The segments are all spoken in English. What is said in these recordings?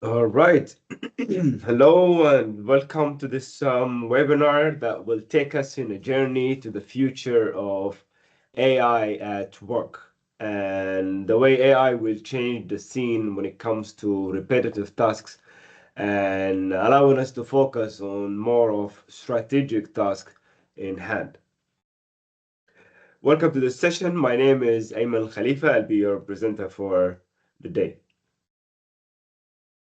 All right. Hello and welcome to this webinar that will take us in a journey to the future of AI at work and the way AI will change the scene when it comes to repetitive tasks and allowing us to focus on more of strategic tasks in hand. Welcome to this session. My name is Ayman Khalifa. I'll be your presenter for the day.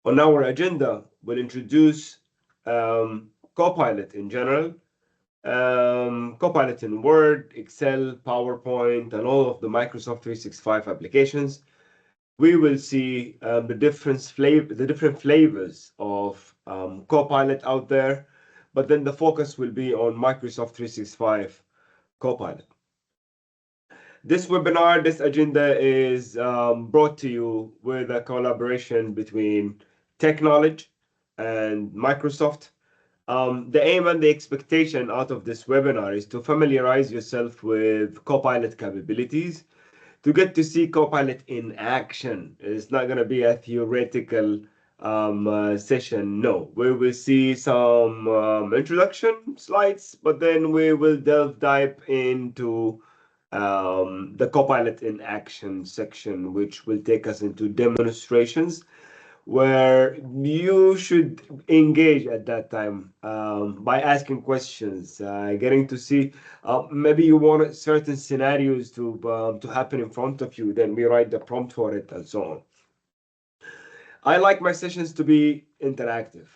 On our agenda, we'll introduce Copilot in general, Copilot in Word, Excel, PowerPoint, and all of the Microsoft 365 applications. We will see the different flavors of Copilot out there, but then the focus will be on Microsoft 365 Copilot. This webinar, this agenda is brought to you with a collaboration between teKnowledge and Microsoft. The aim and the expectation out of this webinar is to familiarize yourself with Copilot capabilities, to get to see Copilot in action. It's not going to be a theoretical session. No, we will see some introduction slides, but then we will dive into the Copilot in action section, which will take us into demonstrations where you should engage at that time by asking questions, getting to see maybe you want certain scenarios to happen in front of you, then we write the prompt for it and so on. I like my sessions to be interactive.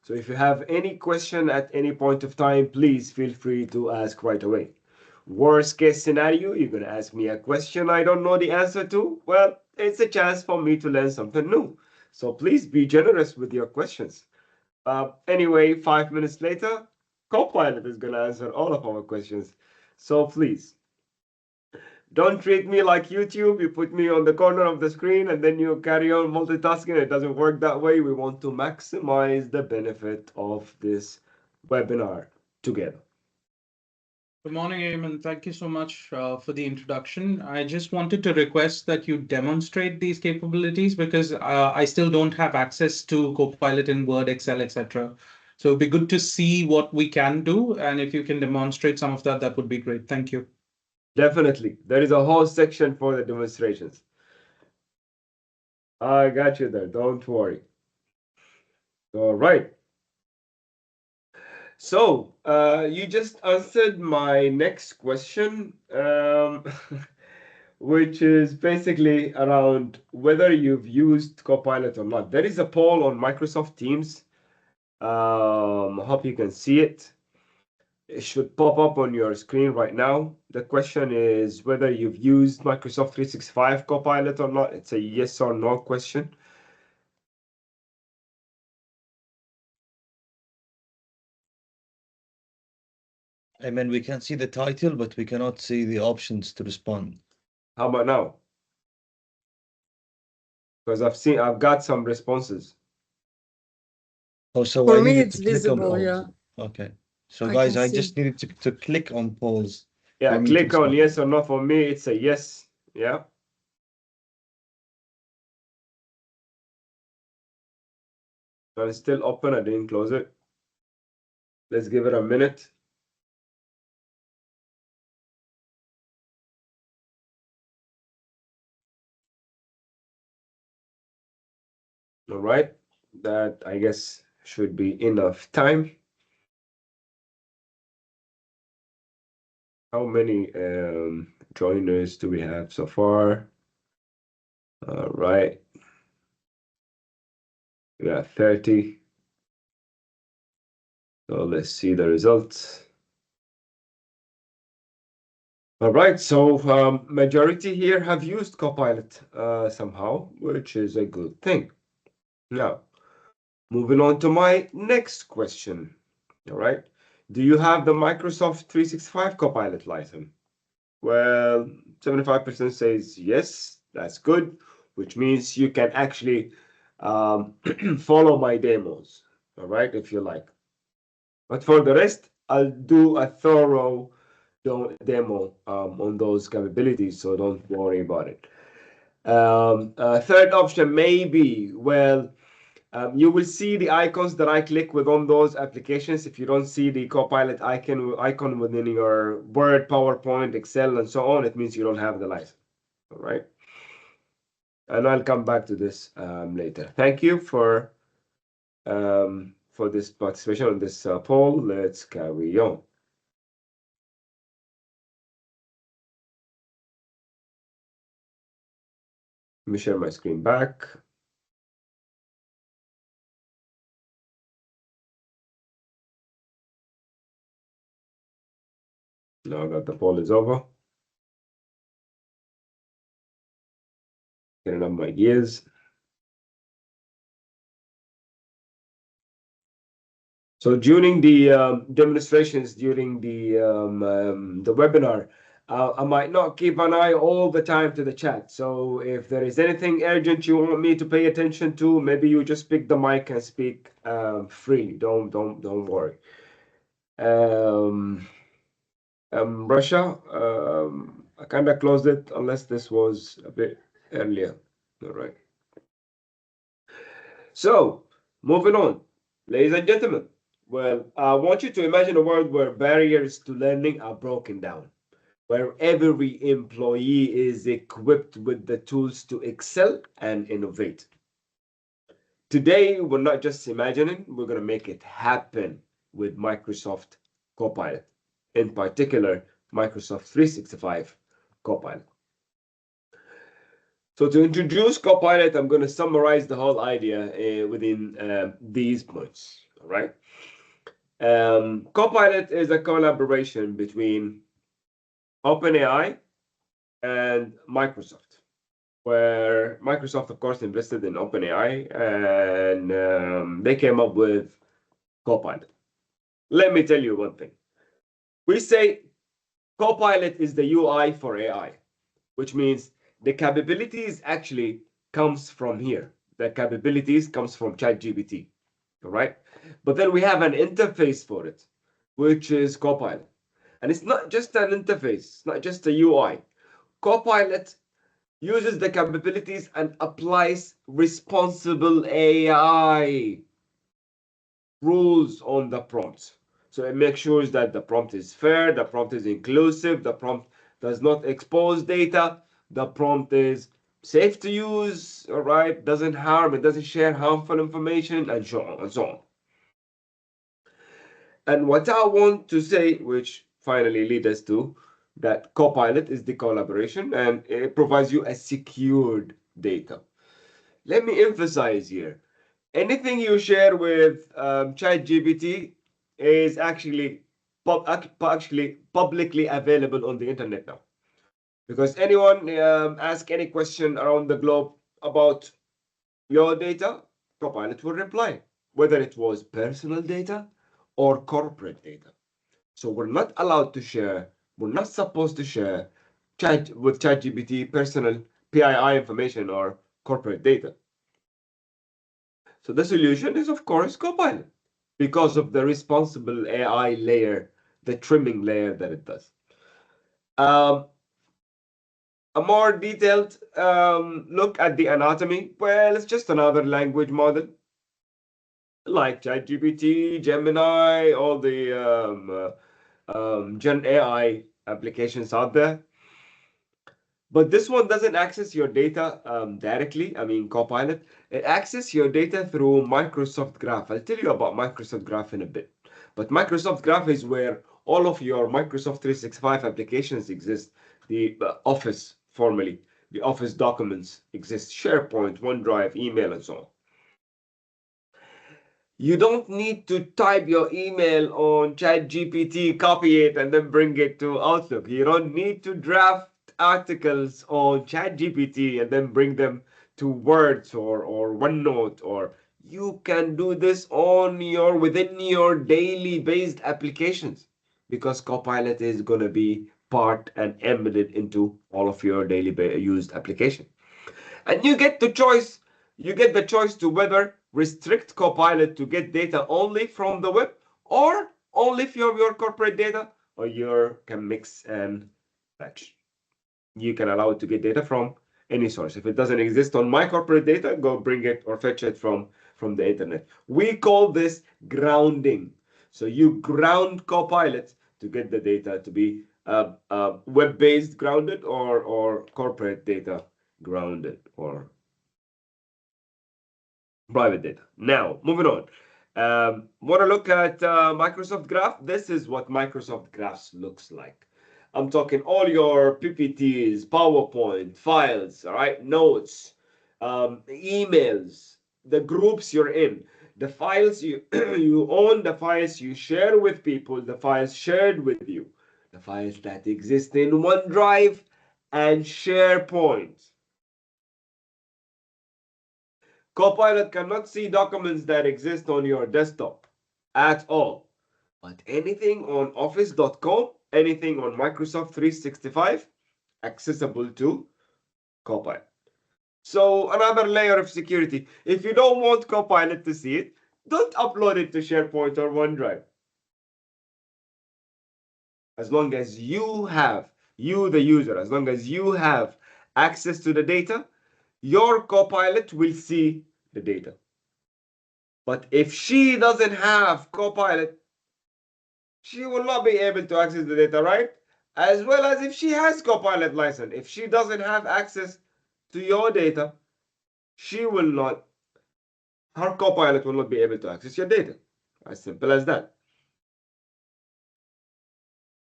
So if you have any question at any point of time, please feel free to ask right away. Worst case scenario, you're going to ask me a question I don't know the answer to. Well, it's a chance for me to learn something new. So please be generous with your questions. Anyway, 5 minutes later, Copilot is going to answer all of our questions. So please, don't treat me like YouTube. You put me on the corner of the screen and then you carry on multitasking. It doesn't work that way. We want to maximize the benefit of this webinar together. Good morning, Eamon. Thank you so much for the introduction. I just wanted to request that you demonstrate these capabilities because I still don't have access to Copilot in Word, Excel, etc. So it'd be good to see what we can do. And if you can demonstrate some of that, that would be great. Thank you. Definitely. There is a whole section for the demonstrations. I got you there. Don't worry. All right. So you just answered my next question, which is basically around whether you've used Copilot or not. There is a poll on Microsoft Teams. I hope you can see it. It should pop up on your screen right now. The question is whether you've used Microsoft 365 Copilot or not. It's a yes or no question. I mean, we can see the title, but we cannot see the options to respond. How about now? Because I've got some responses. Oh, so For I me, needed it's to click on visible, pause. yeah. Okay. So I guys, can I see. just needed to click on pause. Yeah, for me to click on respond. yes or no. For me, it's a yes. Yeah. And it's still open. I didn't close it. Let's give it a minute. All right. That, I guess, should be enough time. How many joiners do we have so far? All right. We got 30. So let's see the results. All right, so majority here have used Copilot somehow, which is a good thing. Now, moving on to my next question. All right, do you have the Microsoft 365 Copilot license? Well, 75% says yes, that's good, which means you can actually follow my demos, all right, if you like. But for the rest, I'll do a thorough demo on those capabilities, so don't worry about it. Third option may be, well, You will see the icons that I click with on those applications. If you don't see the Copilot icon within your Word, PowerPoint, Excel, and so on, it means you don't have the license. All right. And I'll come back to this later. Thank you for this participation on this poll. Let's carry on. Let me share my screen back. Now that the poll is over, getting up my gears. So during the demonstrations, during the webinar, I might not keep an eye all the time to the chat. So if there is anything urgent you want me to pay attention to, maybe you just pick the mic and speak freely. Don't worry. Russia, I kind of closed it unless this was a bit earlier. All right. So moving on, ladies and gentlemen. Well, I want you to imagine a world where barriers to learning are broken down, where every employee is equipped with the tools to excel and innovate. Today, we're not just imagining, we're going to make it happen with Microsoft Copilot, in particular, Microsoft 365 Copilot. So to introduce Copilot, I'm going to summarize the whole idea within these points, all right? Copilot is a collaboration between OpenAI and Microsoft, where Microsoft, of course, invested in OpenAI, and they came up with Copilot. Let me tell you one thing. We say Copilot is the UI for AI, which means the capabilities actually comes from here. The capabilities comes from ChatGPT, all right? But then we have an interface for it, which is Copilot. And it's not just an interface, it's not just a UI. Copilot uses the capabilities and applies responsible AI rules on the prompts. So it makes sure that the prompt is fair, the prompt is inclusive, the prompt does not expose data, the prompt is safe to use, all right, doesn't harm, it doesn't share harmful information, and so on and so on. And what I want to say, which finally leads us to that Copilot is the collaboration and it provides you a secured data. Let me emphasize here, anything you share with ChatGPT is actually publicly available on the internet now. Because anyone ask any question around the globe about your data, Copilot will reply, whether it was personal data or corporate data. So we're not allowed to share, we're not supposed to share with ChatGPT personal PII information or corporate data. So the solution is, of course, Copilot, because of the responsible AI layer, the trimming layer that it does. A more detailed look at the anatomy, well, it's just another language model like ChatGPT, Gemini, all the Gen AI applications out there. But this one doesn't access your data directly. I mean, Copilot, it accesses your data through Microsoft Graph. I'll tell you about Microsoft Graph in a bit. But Microsoft Graph is where all of your Microsoft 365 applications exist. The Office, formerly, the Office documents exist, SharePoint, OneDrive, email, and so on. You don't need to type your email on ChatGPT, copy it, and then bring it to Outlook. You don't need to draft articles on ChatGPT and then bring them to Words or OneNote, or you can do this on within your daily based applications, because Copilot is going to be part and embedded into all of your daily used application. And you get the choice to whether restrict Copilot to get data only from the web or only from your corporate data, or you can mix and match. You can allow it to get data from any source. If it doesn't exist on my corporate data, go bring it or fetch it from from the internet. We call this grounding. So you ground Copilot to get the data to be web-based grounded or corporate data grounded or private data. Now, moving on. Want to look at Microsoft Graph? This is what Microsoft Graphs looks like. I'm talking all your PPTs, PowerPoint, files, all right, notes, emails, the groups you're in, the files you you own, the files you share with people, the files shared with you, the files that exist in OneDrive and SharePoint. Copilot cannot see documents that exist on your desktop at all. But anything on office.com, anything on Microsoft 365, accessible to Copilot. So another layer of security. If you don't want Copilot to see it, don't upload it to SharePoint or OneDrive. As long as you have, you the user, as long as you have access to the data, your Copilot will see the data. But if she doesn't have Copilot, she will not be able to access the data, right? As well as if she has Copilot license. If she doesn't have access to your data, she will not, her Copilot will not be able to access your data. As simple as that.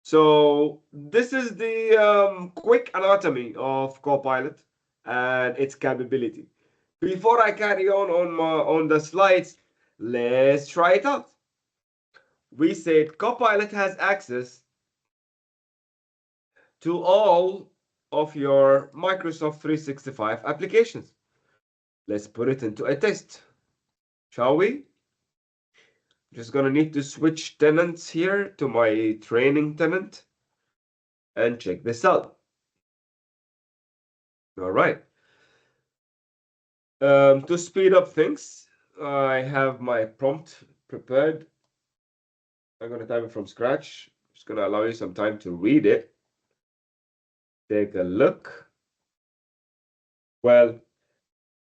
So this is the quick anatomy of Copilot and its capability. Before I carry on the slides, let's try it out. We said Copilot has access to all of your Microsoft 365 applications. Let's put it into a test, shall we? Just gonna need to switch tenants here to my training tenant and check this out. All right. To speed up things, I have my prompt prepared. I'm gonna type it from scratch. Just gonna allow you some time to read it. Take a look. Well,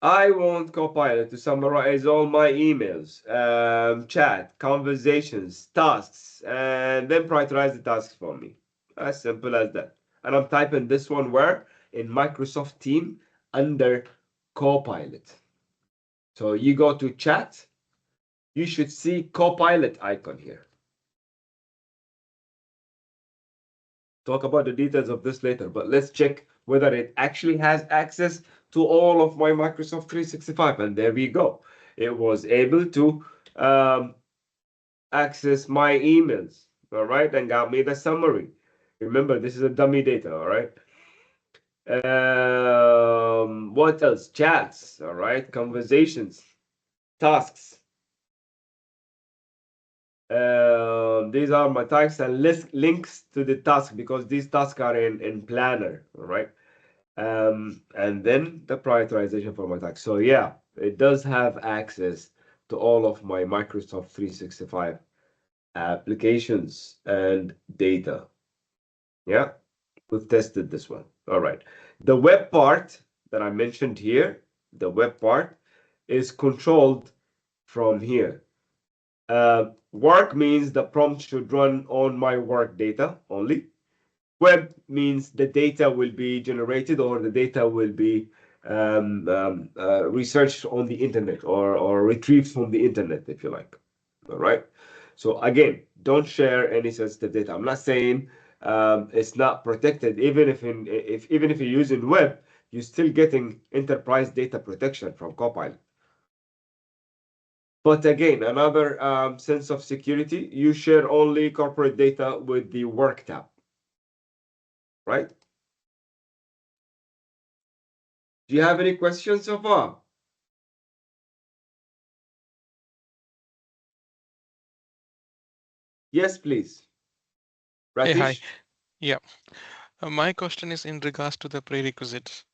I want Copilot to summarize all my emails, chat, conversations, tasks, and then prioritize the tasks for me. As simple as that. And I'm typing this one where? In Microsoft Team under Copilot. So you go to chat, you should see Copilot icon here. Talk about the details of this later, but let's check whether it actually has access to all of my Microsoft 365. And there we go. It was able to access my emails, all right, and got me the summary. Remember, this is a dummy data, all right? What else? Chats, all right, conversations, tasks. These are my tasks and links to the task because these tasks are in Planner, all right? And then the prioritization for my tasks. So yeah, it does have access to all of my Microsoft 365 applications and data. Yeah, we've tested this one. All right. The web part that I mentioned here, the web part is controlled from here. Work means the prompt should run on my work data only. Web means the data will be generated or the data will be researched on the internet or retrieved from the internet, if you like. All right. So again, don't share any sensitive data. I'm not saying it's not protected. Even if you're using web, you're still getting enterprise data protection from Copilot. But again, another sense of security, you share only corporate data with the work tab, right? Do you have any questions so far? Yes, please. Hey, hi. Ratish? Yeah. My question is in regards to the prerequisites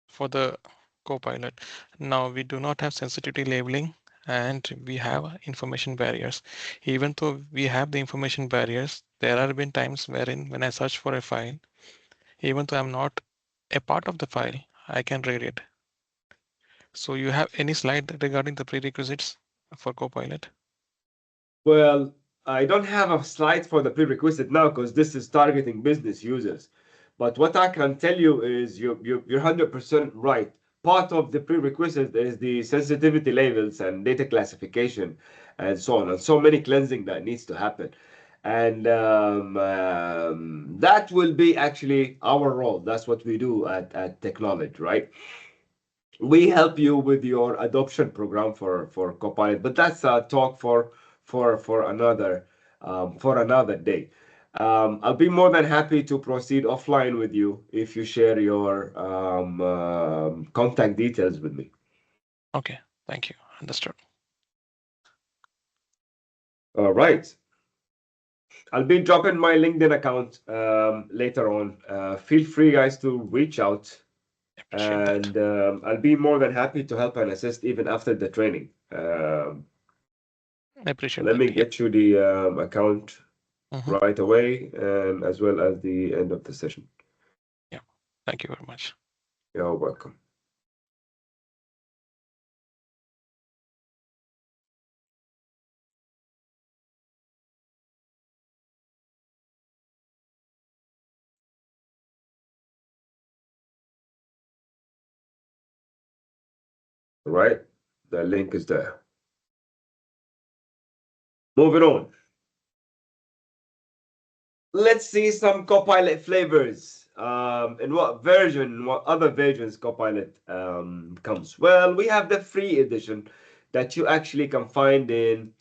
for the Copilot. Now, we do not have sensitivity labeling and we have information barriers. Even though we have the information barriers, there have been times wherein when I search for a file, even though I'm not a part of the file, I can read it. So you have any slide regarding the prerequisites for Copilot? Well, I don't have a slide for the prerequisite now because this is targeting business users. But what I can tell you is you're 100% right. Part of the prerequisite is the sensitivity labels and data classification and so on, and so many cleansing that needs to happen. And that will be actually our role. That's what we do at teKnowledge, right? We help you with your adoption program for Copilot, but that's a talk for another day. I'll be more than happy to proceed offline with you if you share your contact details with me. Okay, thank you. Understood. All right. I'll be dropping my LinkedIn account later on. Feel free, guys, to reach out. Appreciate that. And I'll be more than happy to help and assist even after the training. I appreciate Let that. me Yeah. get you the account Mhm. right away, and as well as the end of the session. Yeah. Thank you very much. You're welcome. All right, the link is there. Moving on. Let's see some Copilot flavors. In what other versions Copilot comes? Well, we have the free edition that you actually can find in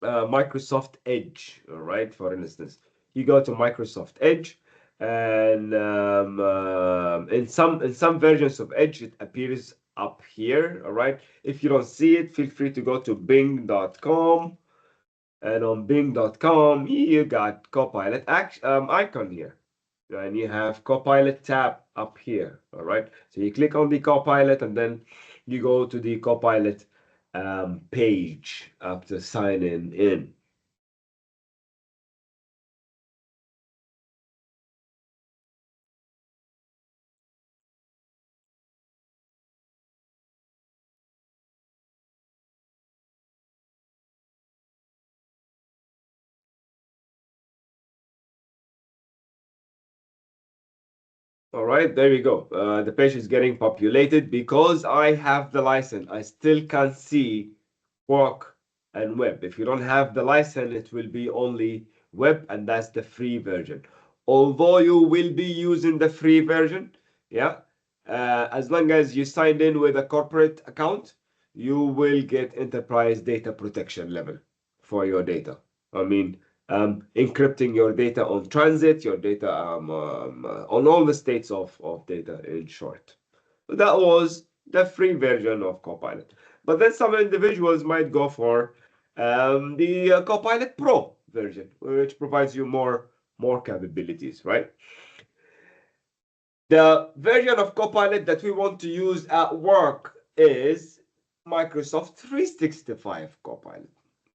Microsoft Edge. All right, for instance, you go to Microsoft Edge, and in some versions of Edge, it appears up here. All right, if you don't see it, feel free to go to Bing.com. And on Bing.com, you got Copilot icon here. And you have Copilot tab up here. All right. So you click on the Copilot and then you go to the Copilot page after signing in. All right, there you go. The page is getting populated because I have the license. I still can't see work and web. If you don't have the license, it will be only web, and that's the free version. Although you will be using the free version, yeah, as long as you signed in with a corporate account, you will get enterprise data protection level for your data. I mean, encrypting your data on transit, your data on all the states of data, in short. That was the free version of Copilot. But then some individuals might go for the Copilot Pro version, which provides you more capabilities, right? The version of Copilot that we want to use at work is Microsoft 365 Copilot.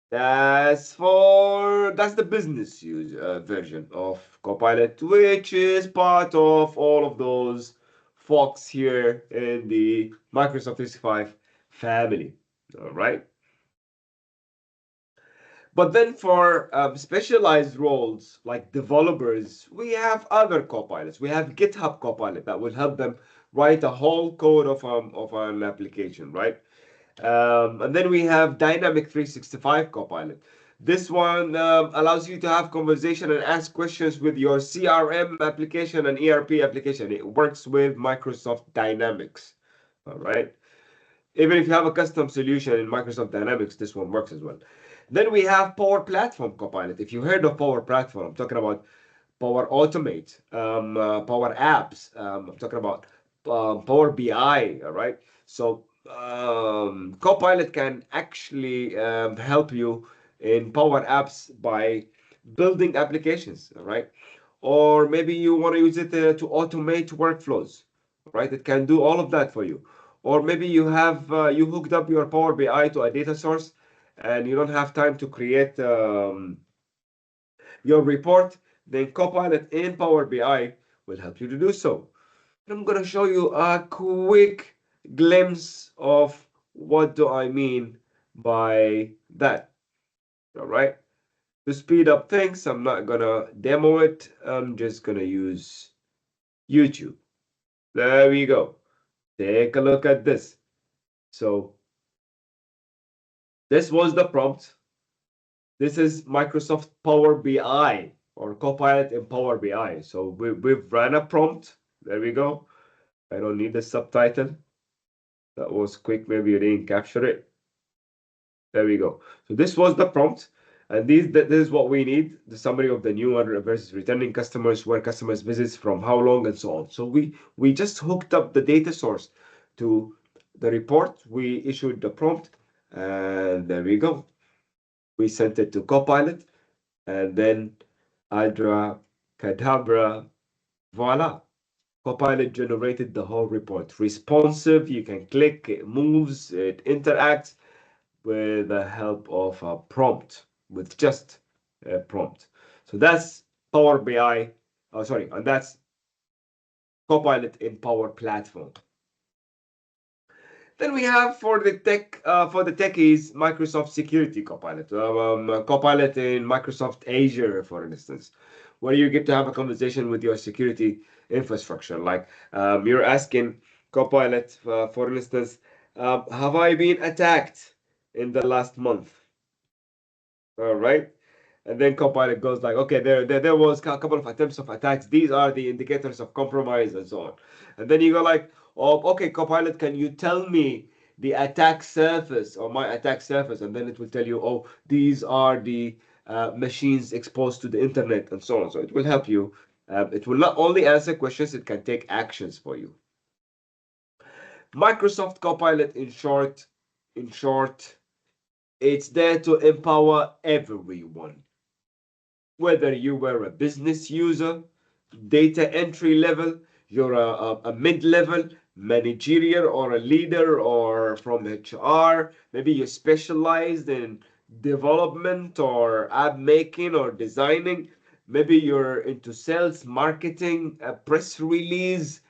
That's the business use version of Copilot, which is part of all of those folks here in the Microsoft 365 family. All right. But then for specialized roles like developers, we have other copilots. We have GitHub Copilot that will help them write a whole code of an application, right? And then we have Dynamic 365 Copilot. This one allows you to have conversation and ask questions with your CRM application and ERP application. It works with Microsoft Dynamics. All right. Even if you have a custom solution in Microsoft Dynamics, this one works as well. Then we have Power Platform Copilot. If you heard of Power Platform, I'm talking about Power Automate, Power Apps. I'm talking about Power BI. All right. So Copilot can actually help you in Power Apps by building applications. All right. Or maybe you want to use it to automate workflows. Right. It can do all of that for you. Or maybe you have you hooked up your Power BI to a data source and you don't have time to create your report, then Copilot in Power BI will help you to do so. I'm going to show you a quick glimpse of what do I mean by that. All right. To speed up things, I'm not gonna demo it. I'm just gonna use YouTube. There we go. Take a look at this. So this was the prompt. This is Microsoft Power BI or Copilot in Power BI. So we've ran a prompt. There we go. I don't need the subtitle. That was quick. Maybe you didn't capture it. There we go. So this was the prompt. And this is what we need, the summary of the new versus returning customers, where customers visits, from how long, and so on. So we just hooked up the data source to the report. We issued the prompt, and there we go. We sent it to Copilot, and then Adra Kadabra, voila. Copilot generated the whole report. Responsive, you can click, it moves, it interacts with the help of a prompt, with just a prompt. So that's Power BI, and that's Copilot in Power Platform. Then we have for the techies, Microsoft Security Copilot, Copilot in Microsoft Azure, for instance, where you get to have a conversation with your security infrastructure. Like you're asking Copilot, for instance, have I been attacked in the last month? All right. And then Copilot goes like, okay, there was a couple of attempts of attacks. These are the indicators of compromise and so on. And then you go like, oh, okay, Copilot, can you tell me the attack surface or my attack surface? And then it will tell you, oh, these are the machines exposed to the internet and so on. So it will help you. It will not only answer questions, it can take actions for you. Microsoft Copilot, in short, it's there to empower everyone. Whether you were a business user, data entry level, you're a mid-level, managerial, or a leader, or from HR, maybe you specialized in development or app making or designing, maybe you're into sales, marketing, a press release,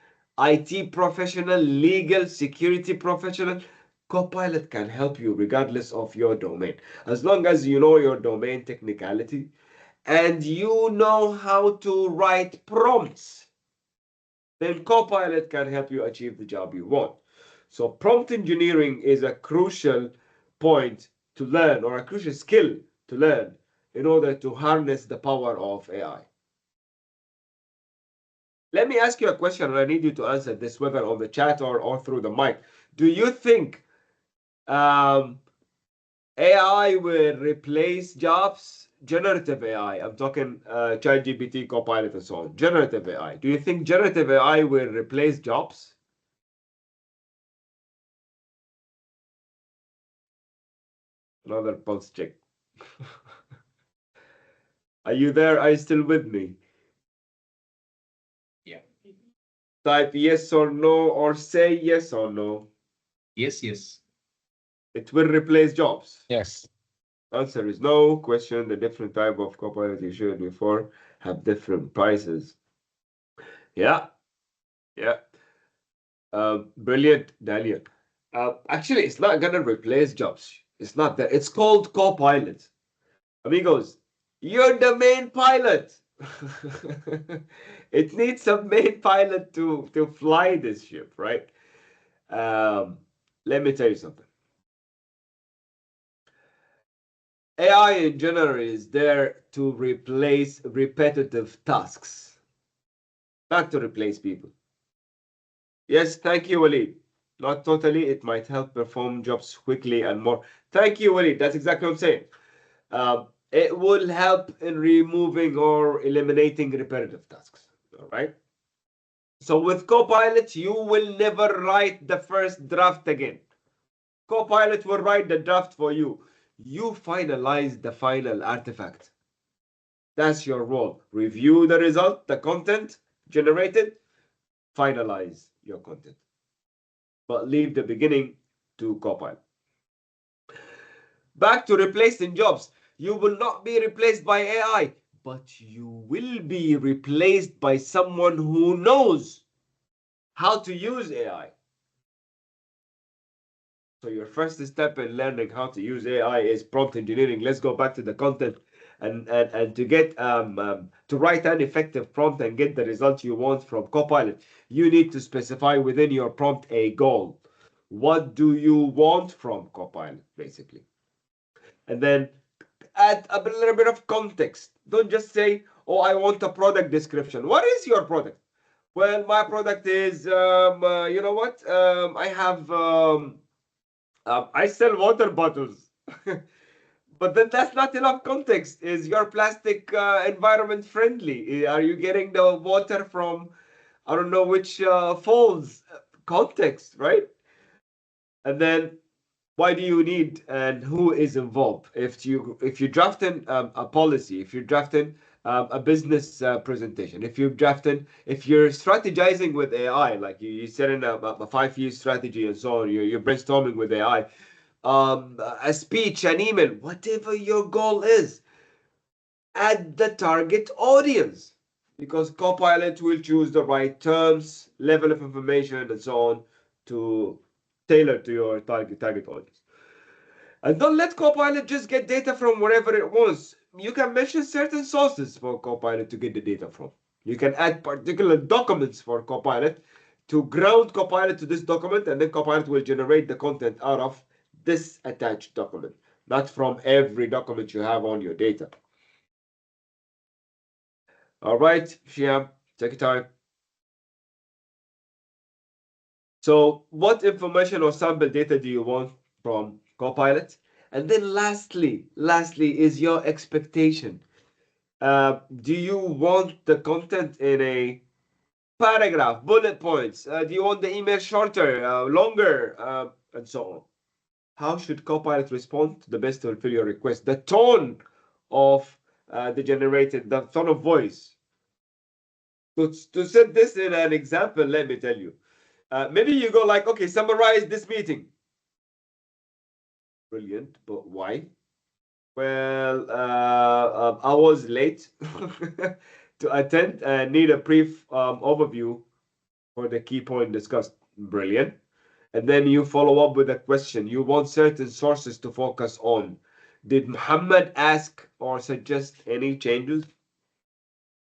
IT professional, legal, security professional. Copilot can help you regardless of your domain. As long as you know your domain technicality, and you know how to write prompts, then Copilot can help you achieve the job you want. So prompt engineering is a crucial point to learn, or a crucial skill to learn, in order to harness the power of AI. Let me ask you a question, and I need you to answer this, whether on the chat or through the mic. Do you think AI will replace jobs? Generative AI, I'm talking ChatGPT, Copilot, and so on. Generative AI. Do you think generative AI will replace jobs? Another pulse check. Are you there? Are you still with me? Yeah. Type yes or no, or say yes or no. Yes, yes. It will replace jobs. Yes. Answer is no. Question: the different type of Copilot you showed before have different prices. Yeah. Brilliant, Daniel. Actually, it's not gonna replace jobs. It's not that. It's called Copilot. Amigos, you're the main pilot. It needs a main pilot to fly this ship, right? Let me tell you something. AI in general is there to replace repetitive tasks, not to replace people. Yes, thank you, Walid. Not totally. It might help perform jobs quickly and more. Thank you, Walid. That's exactly what I'm saying. It will help in removing or eliminating repetitive tasks. All right. So with Copilot, you will never write the first draft again. Copilot will write the draft for you. You finalize the final artifact. That's your role. Review the result, the content generated, finalize your content. But leave the beginning to Copilot. Back to replacing jobs. You will not be replaced by AI, but you will be replaced by someone who knows how to use AI. So your first step in learning how to use AI is prompt engineering. Let's go back to the content and to get to write an effective prompt and get the result you want from Copilot, you need to specify within your prompt a goal. What do you want from Copilot, basically? And then add a little bit of context. Don't just say, oh, I want a product description. What is your product? Well, my product is, you know what? I sell water bottles. But then that's not enough context. Is your plastic environment friendly? Are you getting the water from, I don't know which falls? Context, right? And then why do you need and who is involved? If you drafting a policy, if you're drafting a business presentation, if you're strategizing with AI, like you set in a 5-year strategy and so on, you're brainstorming with AI, a speech, an email, whatever your goal is, add the target audience, because Copilot will choose the right terms, level of information, and so on to tailor to your target audience. And don't let Copilot just get data from wherever it wants. You can mention certain sources for Copilot to get the data from. You can add particular documents for Copilot to ground Copilot to this document, and then Copilot will generate the content out of this attached document, not from every document you have on your data. All right, Shiam, take your time. So what information or sample data do you want from Copilot? And then lastly is your expectation. Do you want the content in a paragraph, bullet points? Do you want the email shorter, longer, and so on? How should Copilot respond to the best to fulfill your request? The tone of the tone of voice. To set this in an example, let me tell you. Maybe you go like, okay, summarize this meeting. Brilliant, but why? Well, I was late to attend and need a brief overview for the key point discussed. Brilliant. And then you follow up with a question. You want certain sources to focus on. Did Muhammad ask or suggest any changes?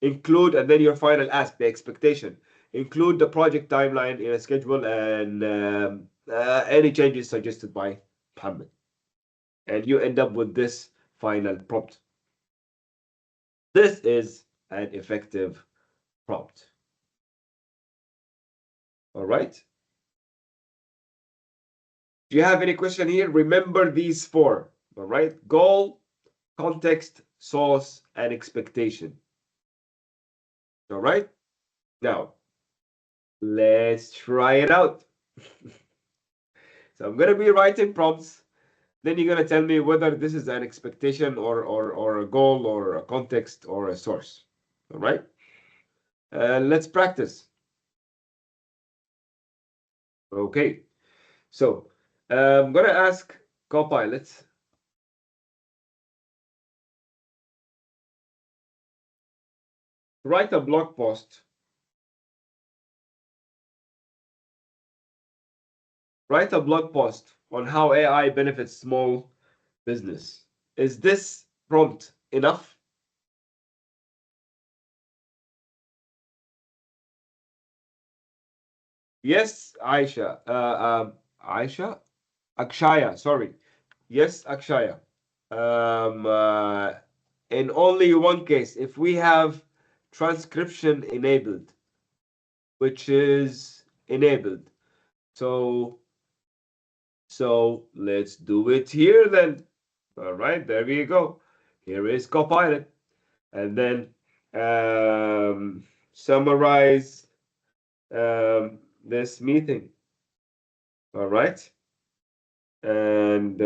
Include, and then your final ask, the expectation. Include the project timeline in a schedule and any changes suggested by Muhammad. And you end up with this final prompt. This is an effective prompt. All right. Do you have any question here? Remember these 4. All right. Goal, context, source, and expectation. All right. Now, let's try it out. So I'm going to be writing prompts. Then you're going to tell me whether this is an expectation or a goal or a context or a source. All right. Let's practice. Okay. So I'm going to ask Copilot write a blog post. Write a blog post on how AI benefits small business. Is this prompt enough? Yes, Aisha. Akshaya, sorry. Yes, Akshaya. In only one case, if we have transcription enabled, which is enabled. So let's do it here then. All right, there we go. Here is Copilot. And then summarize this meeting. All right. And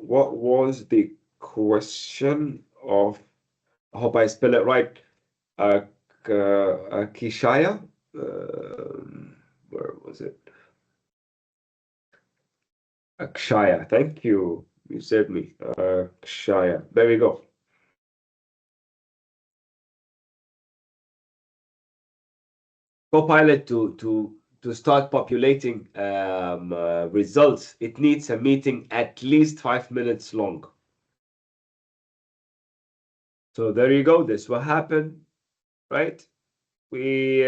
what was the question of, I hope I spell it right, Kishaya? Where was it? Akshaya, thank you. You saved me. Akshaya. There we go. Copilot to to start populating results, it needs a meeting at least 5 minutes long. So there you go. This will happen, right? We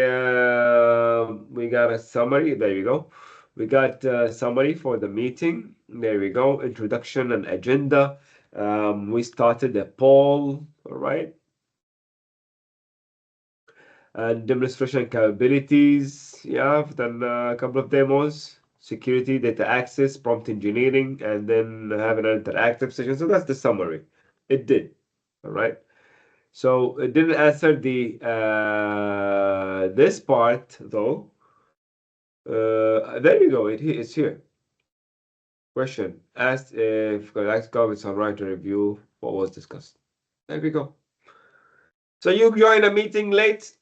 got a summary. There you go. We got a summary for the meeting. There we go. Introduction and agenda. We started a poll. All right. And demonstration capabilities. Yeah, I've done a couple of demos. Security, data access, prompt engineering, and then have an interactive session. So that's the summary. It did. All right. So it didn't answer the this part though. There you go. It's here. Question asked if comments on right to review what was discussed. There we go. So you join a meeting late.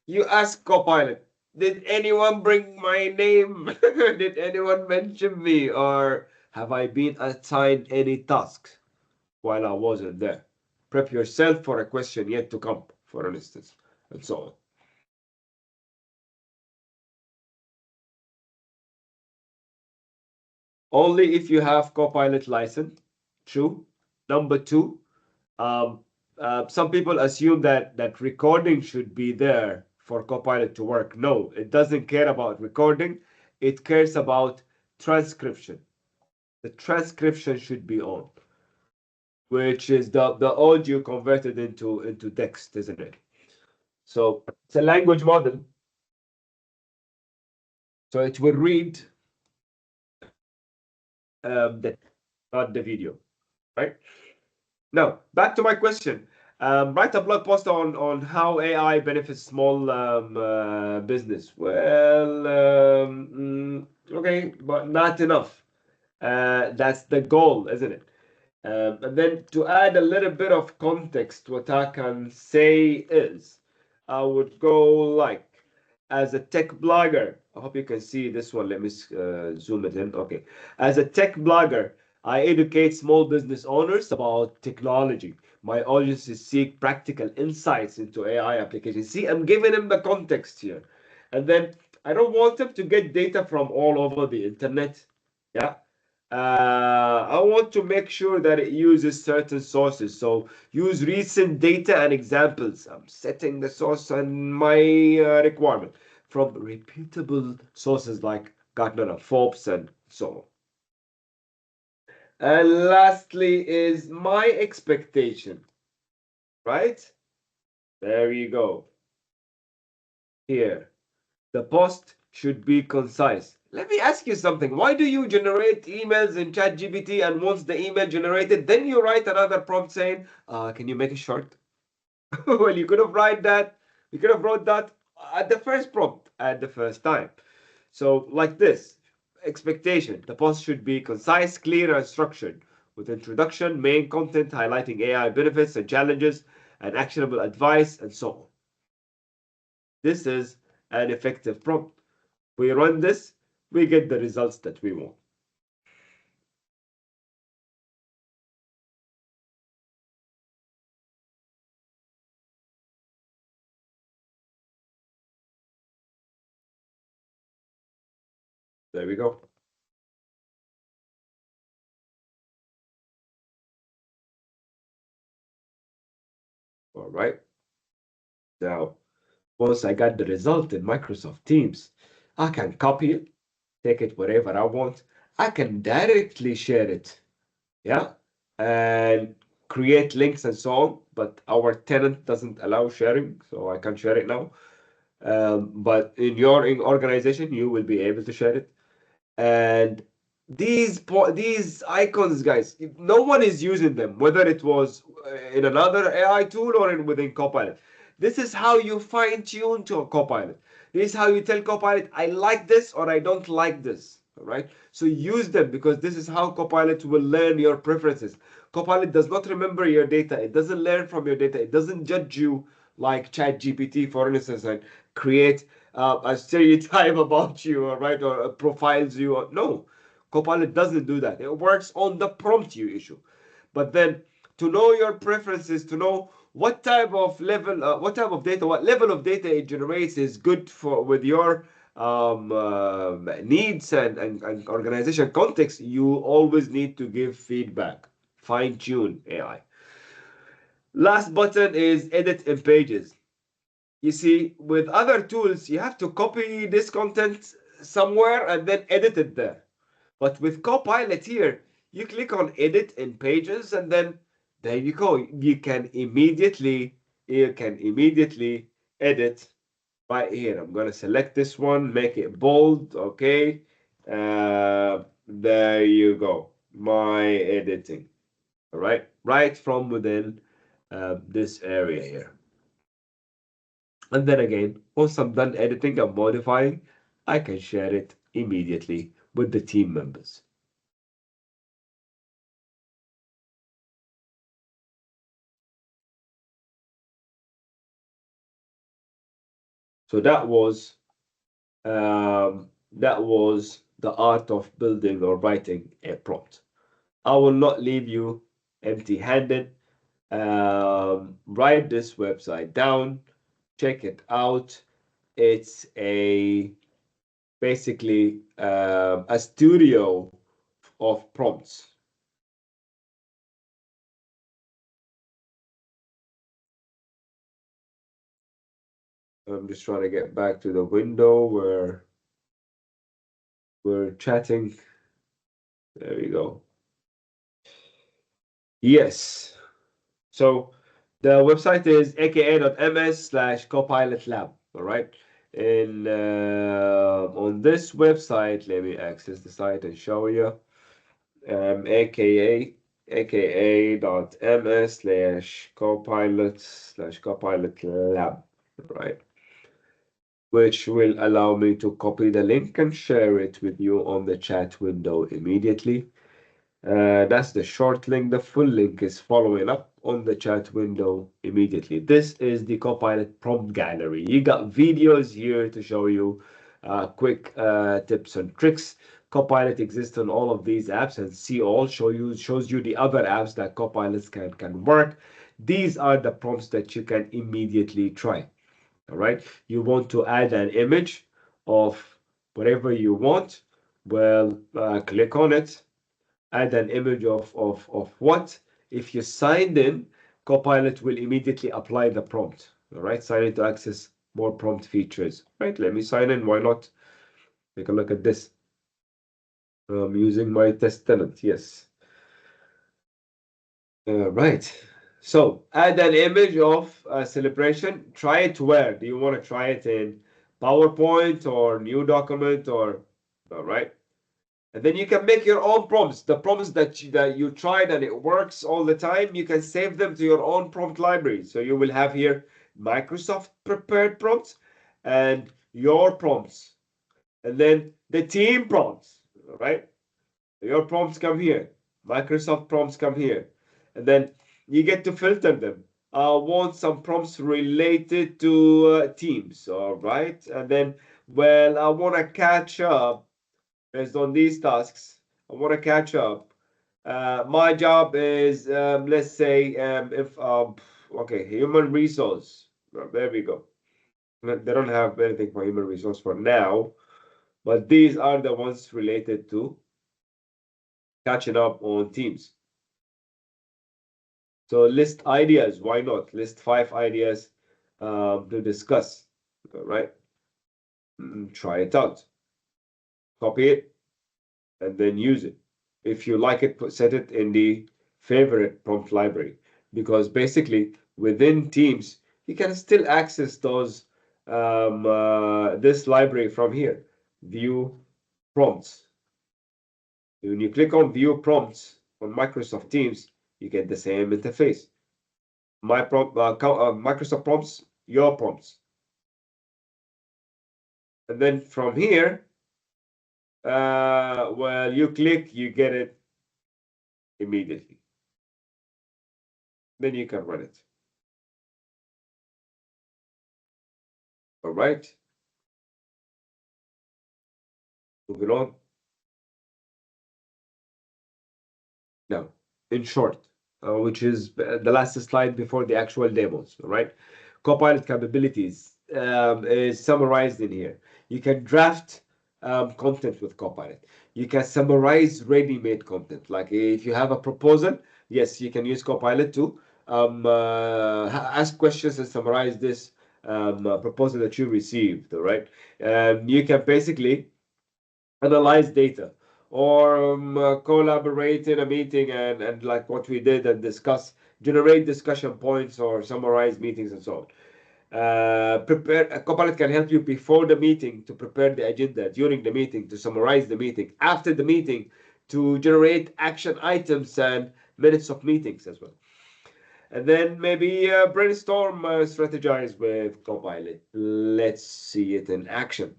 You ask Copilot, did anyone bring my name? Did anyone mention me? Or have I been assigned any tasks while I wasn't there? Prep yourself for a question yet to come, for instance, and so on. Only if you have Copilot license. True. Number two, some people assume that recording should be there for Copilot to work. No, it doesn't care about recording. It cares about transcription. The transcription should be on, which is the audio converted into text, isn't it? So it's a language model. So it will read not the video, right? Now, back to my question. Write a blog post on how AI benefits small business. Well, okay, but not enough. That's the goal, isn't it? And then to add a little bit of context, what I can say is, I would go like, as a tech blogger, I hope you can see this one. Let me zoom it in. Okay. As a tech blogger, I educate small business owners about technology. My audiences seek practical insights into AI applications. See, I'm giving them the context here. And then I don't want them to get data from all over the internet. Yeah. I want to make sure that it uses certain sources. So use recent data and examples. I'm setting the source and my requirement from reputable sources like Gartner and Forbes and so on. And lastly is my expectation, right? There you go. Here, the post should be concise. Let me ask you something. Why do you generate emails in ChatGPT and once the email generated, then you write another prompt saying, can you make it short? Well, you could have write that. You could have wrote that at the first prompt at the first time. So like this, expectation. The post should be concise, clear, and structured with introduction, main content highlighting AI benefits and challenges, and actionable advice, and so on. This is an effective prompt. We run this, we get the results that we want. There we go. All right. Now, once I got the result in Microsoft Teams, I can copy it, take it wherever I want. I can directly share it. Yeah. And create links and so on. But our tenant doesn't allow sharing, so I can't share it now. But in your organization, you will be able to share it. And these icons, guys, no one is using them, whether it was in another AI tool or within Copilot. This is how you fine tune to a Copilot. This is how you tell Copilot, I like this or I don't like this. All right. So use them because this is how Copilot will learn your preferences. Copilot does not remember your data. It doesn't learn from your data. It doesn't judge you like ChatGPT, for instance, and create a stereotype about you, right, or profiles you. No, Copilot doesn't do that. It works on the prompt you issue. But then to know your preferences, to know what type of level, what level of data it generates is good for with your needs and organization context, you always need to give feedback, fine tune AI. Last button is edit in pages. You see, with other tools, you have to copy this content somewhere and then edit it there. But with Copilot here, you click on edit in pages and then there you go. You can immediately edit right here. I'm gonna select this one, make it bold. Okay, there you go. My editing. All right, right from within this area here. And then again, once I'm done editing and modifying, I can share it immediately with the team members. So that was the art of building or writing a prompt. I will not leave you empty-handed. Write this website down, check it out. It's basically a studio of prompts. I'm just trying to get back to the window where we're chatting. There we go. Yes. So the website is aka.ms/copilotlab. All right. And on this website, let me access the site and show you. aka.ms/copilot/copilotlab. Right. Which will allow me to copy the link and share it with you on the chat window immediately. That's the short link. The full link is following up on the chat window immediately. This is the Copilot prompt gallery. You got videos here to show you quick tips and tricks. Copilot exists on all of these apps, and see all shows you the other apps that Copilots can work. These are the prompts that you can immediately try. All right, you want to add an image of whatever you want. Well, click on it. Add an image of what? If you signed in, Copilot will immediately apply the prompt. All right, sign in to access more prompt features. Right, let me sign in. Why not? Take a look at this. I'm using my test tenant. Yes. Right. So add an image of a celebration. Try it where? Do you want to try it in PowerPoint or new document or? All right. And then you can make your own prompts. The prompts that you tried and it works all the time, you can save them to your own prompt library. So you will have here Microsoft prepared prompts and your prompts. And then the team prompts, all right? Your prompts come here. Microsoft prompts come here. And then you get to filter them. I want some prompts related to Teams, all right? And then, well, I want to catch up based on these tasks. I want to catch up. My job is, let's say, okay, human resource. Well, there we go. They don't have anything for human resource for now, but these are the ones related to catching up on Teams. So list ideas. Why not? List 5 ideas to discuss. All right. Try it out. Copy it and then use it. If you like it, set it in the favorite prompt library, because basically within Teams, you can still access those this library from here, view prompts. When you click on view prompts on Microsoft Teams, you get the same interface. My prompt, Microsoft prompts, your prompts. And then from here, well, you click, you get it immediately. Then you can run it. All right. Moving on. Now, in short, which is the last slide before the actual demos, all right? Copilot capabilities is summarized in here. You can draft content with Copilot. You can summarize ready-made content. Like if you have a proposal, yes, you can use Copilot to ask questions and summarize this proposal that you received, all right? You can basically analyze data or collaborate in a meeting and like what we did and discuss, generate discussion points or summarize meetings and so on. Prepare Copilot can help you before the meeting to prepare the agenda, during the meeting to summarize the meeting, after the meeting to generate action items and minutes of meetings as well. And then maybe brainstorm, strategize with Copilot. Let's see it in action.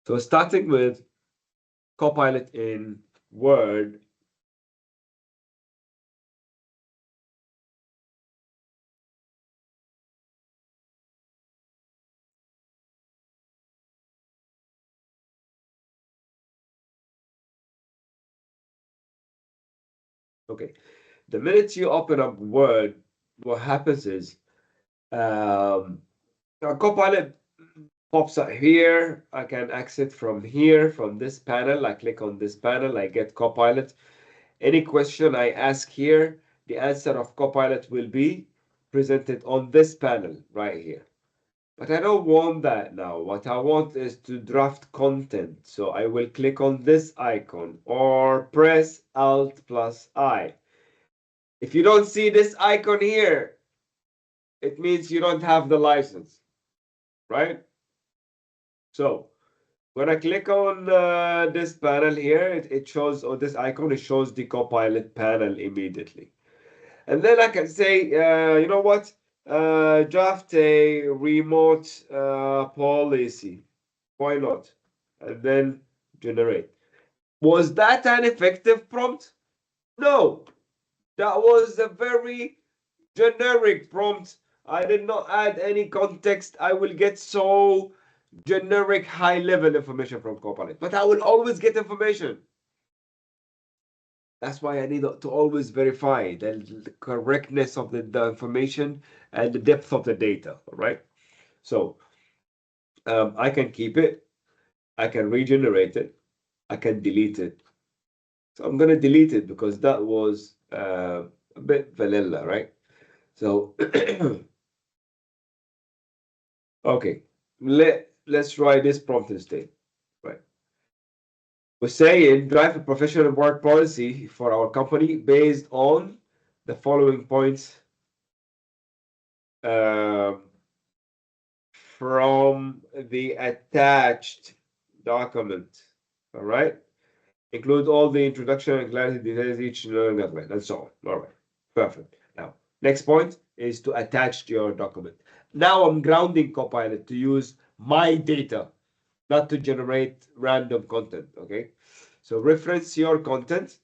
So starting with Copilot in Word. Okay, the minute you open up Word, what happens is Copilot pops up here. I can exit from here, from this panel. I click on this panel, I get Copilot. Any question I ask here, the answer of Copilot will be presented on this panel right here. But I don't want that now. What I want is to draft content. So I will click on this icon or press Alt plus I. If you don't see this icon here, it means you don't have the license, right? So when I click on this panel here, it shows, or this icon, it shows the Copilot panel immediately. And then I can say, you know what? Draft a remote policy. Why not? And then generate. Was that an effective prompt? No, that was a very generic prompt. I did not add any context. I will get so generic high level information from Copilot, but I will always get information. That's why I need to always verify the correctness of the information and the depth of the data, all right? So I can keep it, I can regenerate it, I can delete it. So I'm gonna delete it because that was a bit vanilla, right? So okay, let's try this prompt instead, right? We're saying drive a professional work policy for our company based on the following points from the attached document. All right, include all the introduction and clarity details each document and so on. All right, perfect. Now, next point is to attach your document. Now I'm grounding Copilot to use my data, not to generate random content. Okay, so reference your content.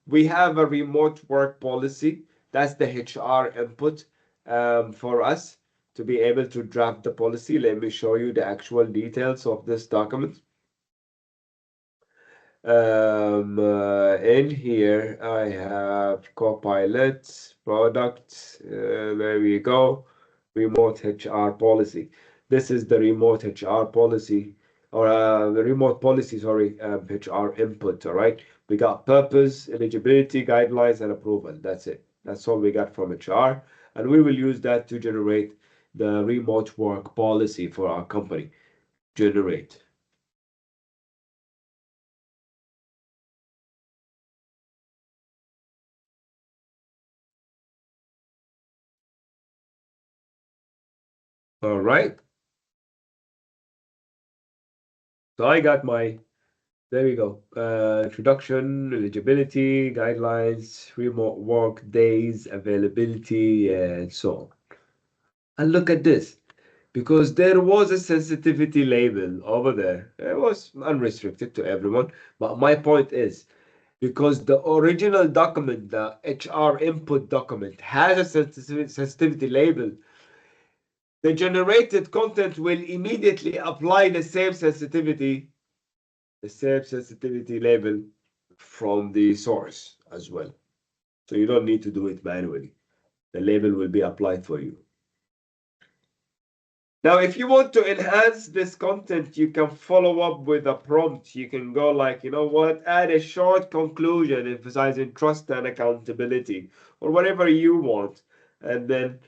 We have a remote work policy. That's the HR input for us to be able to draft the policy. Let me show you the actual details of this document. In here, I have Copilot product. There we go. Remote HR policy. This is the remote HR policy, or the remote policy, sorry, HR input. All right. We got purpose, eligibility, guidelines, and approval. That's it. That's all we got from HR. And we will use that to generate the remote work policy for our company. Generate. All right. So I got my, there we go. Introduction, eligibility, guidelines, remote work days, availability, and so on. And look at this. Because there was a sensitivity label over there. It was unrestricted to everyone. But my point is, because the original document, the HR input document, has a sensitivity label, the generated content will immediately apply the same sensitivity label from the source as well. So you don't need to do it manually. The label will be applied for you. Now, if you want to enhance this content, you can follow up with a prompt. You can go like, you know what, add a short conclusion emphasizing trust and accountability, or whatever you want, and then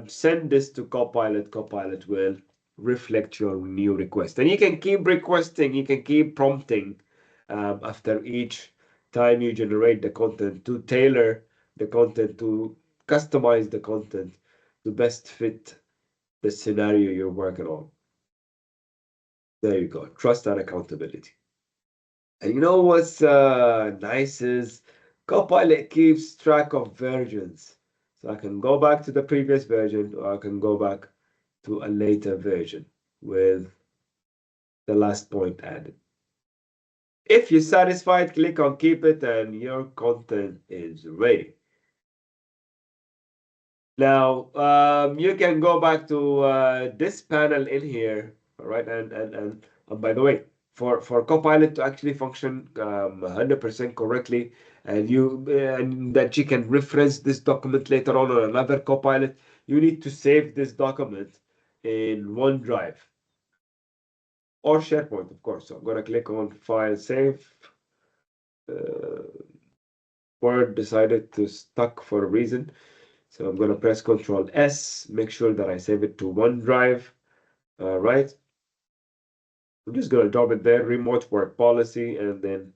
send this to Copilot. Copilot will reflect your new request. And you can keep requesting, you can keep prompting after each time you generate the content to tailor the content, to customize the content to best fit the scenario you're working on. There you go. Trust and accountability. And you know what's nice is Copilot keeps track of versions. So I can go back to the previous version, or I can go back to a later version with the last point added. If you're satisfied, click on keep it and your content is ready. Now, you can go back to this panel in here, all right? And by the way, for Copilot to actually function 100% correctly, and that you can reference this document later on another Copilot, you need to save this document in OneDrive or SharePoint, of course. So I'm going to click on File, Save. Word decided to stuck for a reason. So I'm going to press Control S, make sure that I save it to OneDrive. All right. I'm just going to drop it there, remote work policy, and then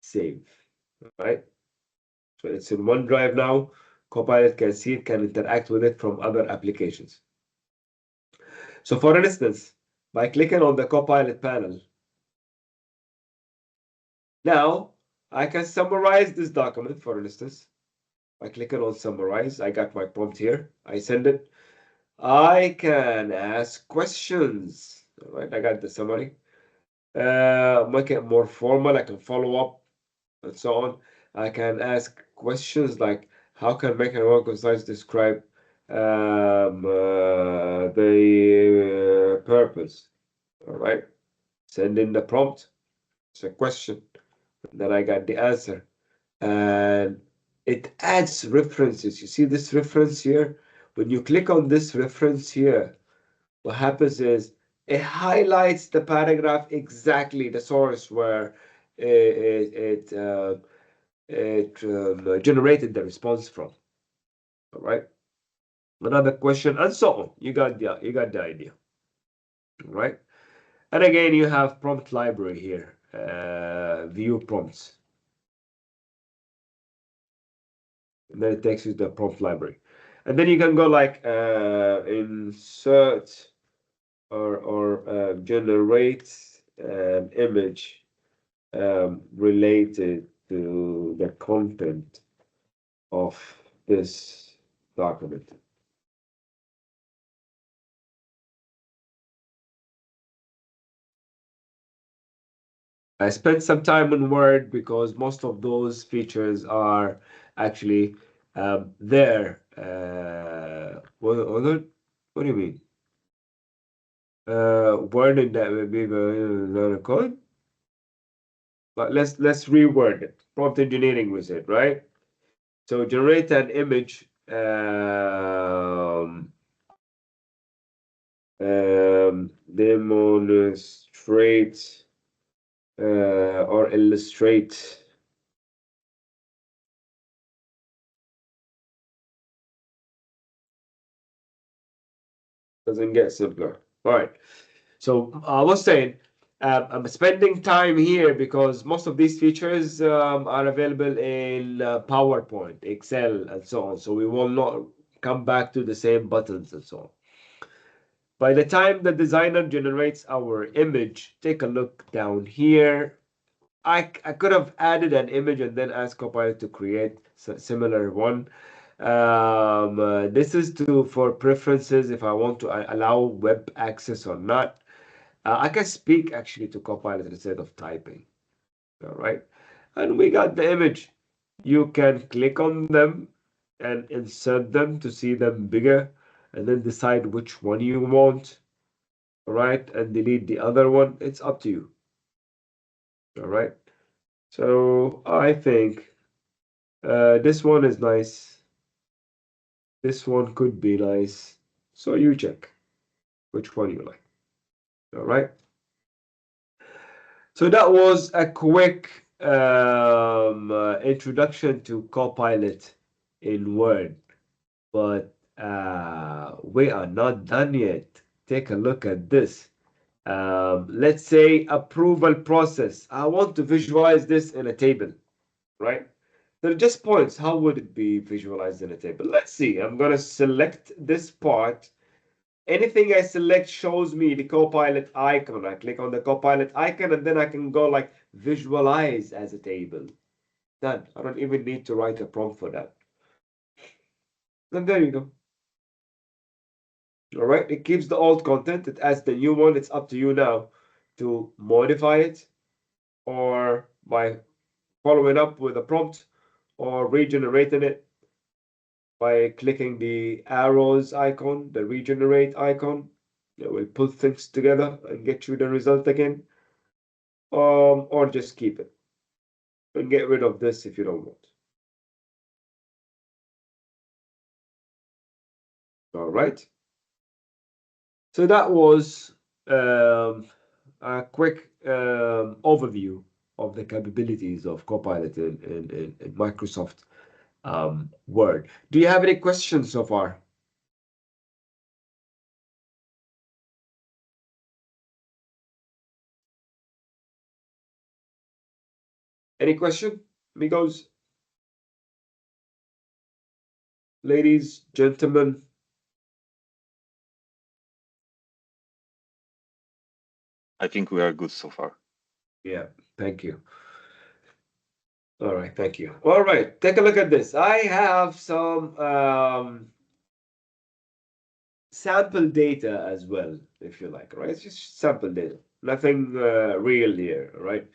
save. All right. So it's in OneDrive now. Copilot can see it, can interact with it from other applications. So for instance, by clicking on the Copilot panel, now I can summarize this document, for instance. By clicking on summarize, I got my prompt here. I send it. I can ask questions. All right, I got the summary. Make it more formal. I can follow up and so on. I can ask questions like, how can make and work concise describe the purpose? All right, send in the prompt. It's a question. Then I got the answer, and it adds references. You see this reference here? When you click on this reference here, what happens is it highlights the paragraph exactly, the source where it generated the response from. All right. Another question, and so on. You got the idea. All right. And again, you have prompt library here. View prompts. And then it takes you to the prompt library. And then you can go like insert or generate an image related to the content of this document. I spent some time in Word because most of those features are actually there. What do you mean? Word in that would be the code. But let's reword it. Prompt engineering was it, right? So generate an image demonstrate or illustrate doesn't get simpler. All right. So I was saying I'm spending time here because most of these features are available in PowerPoint, Excel, and so on. So we will not come back to the same buttons and so on. By the time the designer generates our image, take a look down here. I could have added an image and then asked Copilot to create a similar one. This is for preferences if I want to allow web access or not. I can speak actually to Copilot instead of typing. All right. And we got the image. You can click on them and insert them to see them bigger and then decide which one you want. All right. And delete the other one. It's up to you. All right. So I think this one is nice. This one could be nice. So you check. which one you like. All right. So that was a quick introduction to Copilot in Word, but we are not done yet. Take a look at this. Let's say approval process. I want to visualize this in a table, right? They're just points. How would it be visualized in a table? Let's see. I'm going to select this part. Anything I select shows me the Copilot icon. I click on the Copilot icon and then I can go like visualize as a table. Done. I don't even need to write a prompt for that. And there you go. All right. It keeps the old content. It adds the new one. It's up to you now to modify it or by following up with a prompt or regenerating it by clicking the arrows icon, the regenerate icon. It will put things together and get you the result again. Or just keep it and get rid of this if you don't want. All right. So that was a quick overview of the capabilities of Copilot in Microsoft Word. Do you have any questions so far? Any question, amigos? Ladies, gentlemen? I think we are good so far. Yeah, thank you. All right, thank you. All right, take a look at this. I have some sample data as well, if you like, right? It's just sample data, nothing real here, right?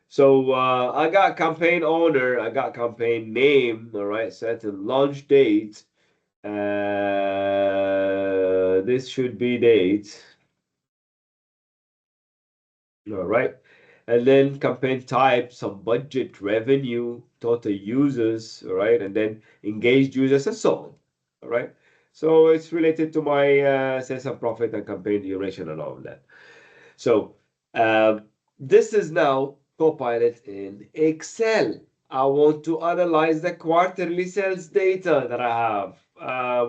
So I got campaign owner, I got campaign name, all right, set a launch date. This should be date. All right. And then campaign type, some budget, revenue, total users, all right, and then engaged users and so on. All right. So it's related to my sales and profit and campaign duration and all of that. So this is now Copilot in Excel. I want to analyze the quarterly sales data that I have.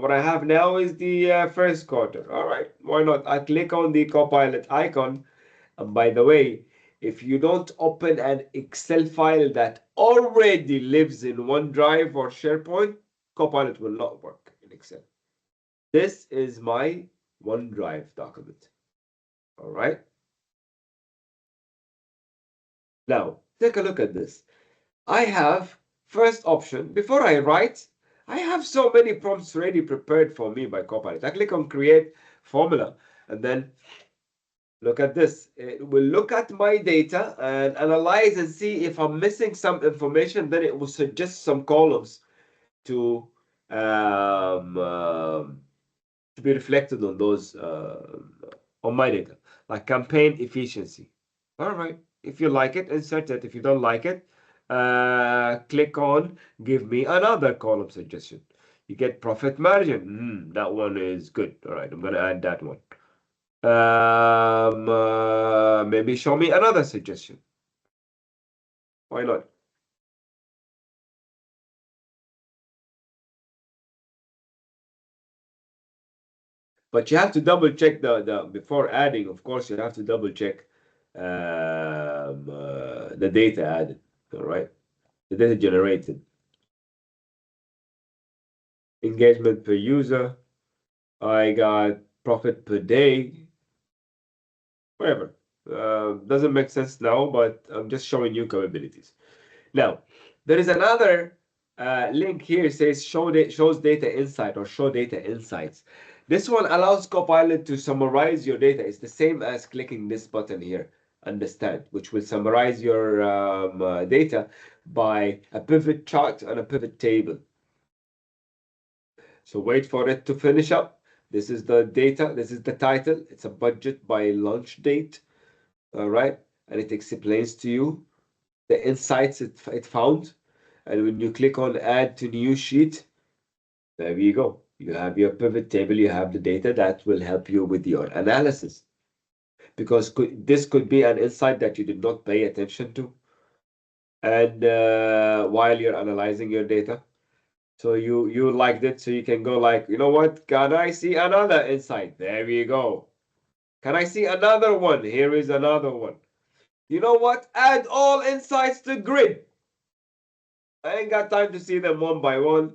What I have now is the first quarter. All right, why not? I click on the Copilot icon. And by the way, if you don't open an Excel file that already lives in OneDrive or SharePoint, Copilot will not work in Excel. This is my OneDrive document. All right. Now, take a look at this. I have first option. Before I write, I have so many prompts ready prepared for me by Copilot. I click on create formula and then look at this. It will look at my data and analyze and see if I'm missing some information. Then it will suggest some columns to be reflected on those on my data, like campaign efficiency. All right. If you like it, insert it. If you don't like it, click on give me another column suggestion. You get profit margin. That one is good. All right. I'm going to add that one. Maybe show me another suggestion. Why not? But you have to double check the before adding. Of course, you have to double check the data added. All right, the data generated. Engagement per user. I got profit per day. Whatever. Doesn't make sense now, but I'm just showing you capabilities. Now, there is another link here. It says shows data insight or show data insights. This one allows Copilot to summarize your data. It's the same as clicking this button here, understand, which will summarize your data by a pivot chart and a pivot table. So wait for it to finish up. This is the data. This is the title. It's a budget by launch date. All right. And it explains to you the insights it found. And when you click on add to new sheet, there you go. You have your pivot table, you have the data that will help you with your analysis. Because this could be an insight that you did not pay attention to, and while you're analyzing your data. So you liked it, so you can go like, you know what? Can I see another insight? There we go. Can I see another one? Here is another one. You know what? Add all insights to grid. I ain't got time to see them one by one.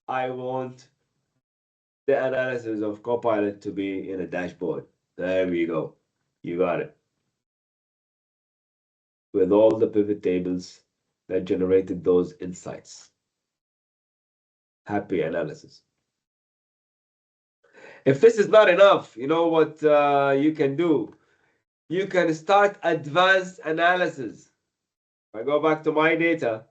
I want the analysis of Copilot to be in a dashboard. There we go. You got it. With all the pivot tables that generated those insights. Happy analysis. If this is not enough, you know what you can do? You can start advanced analysis. I go back to my data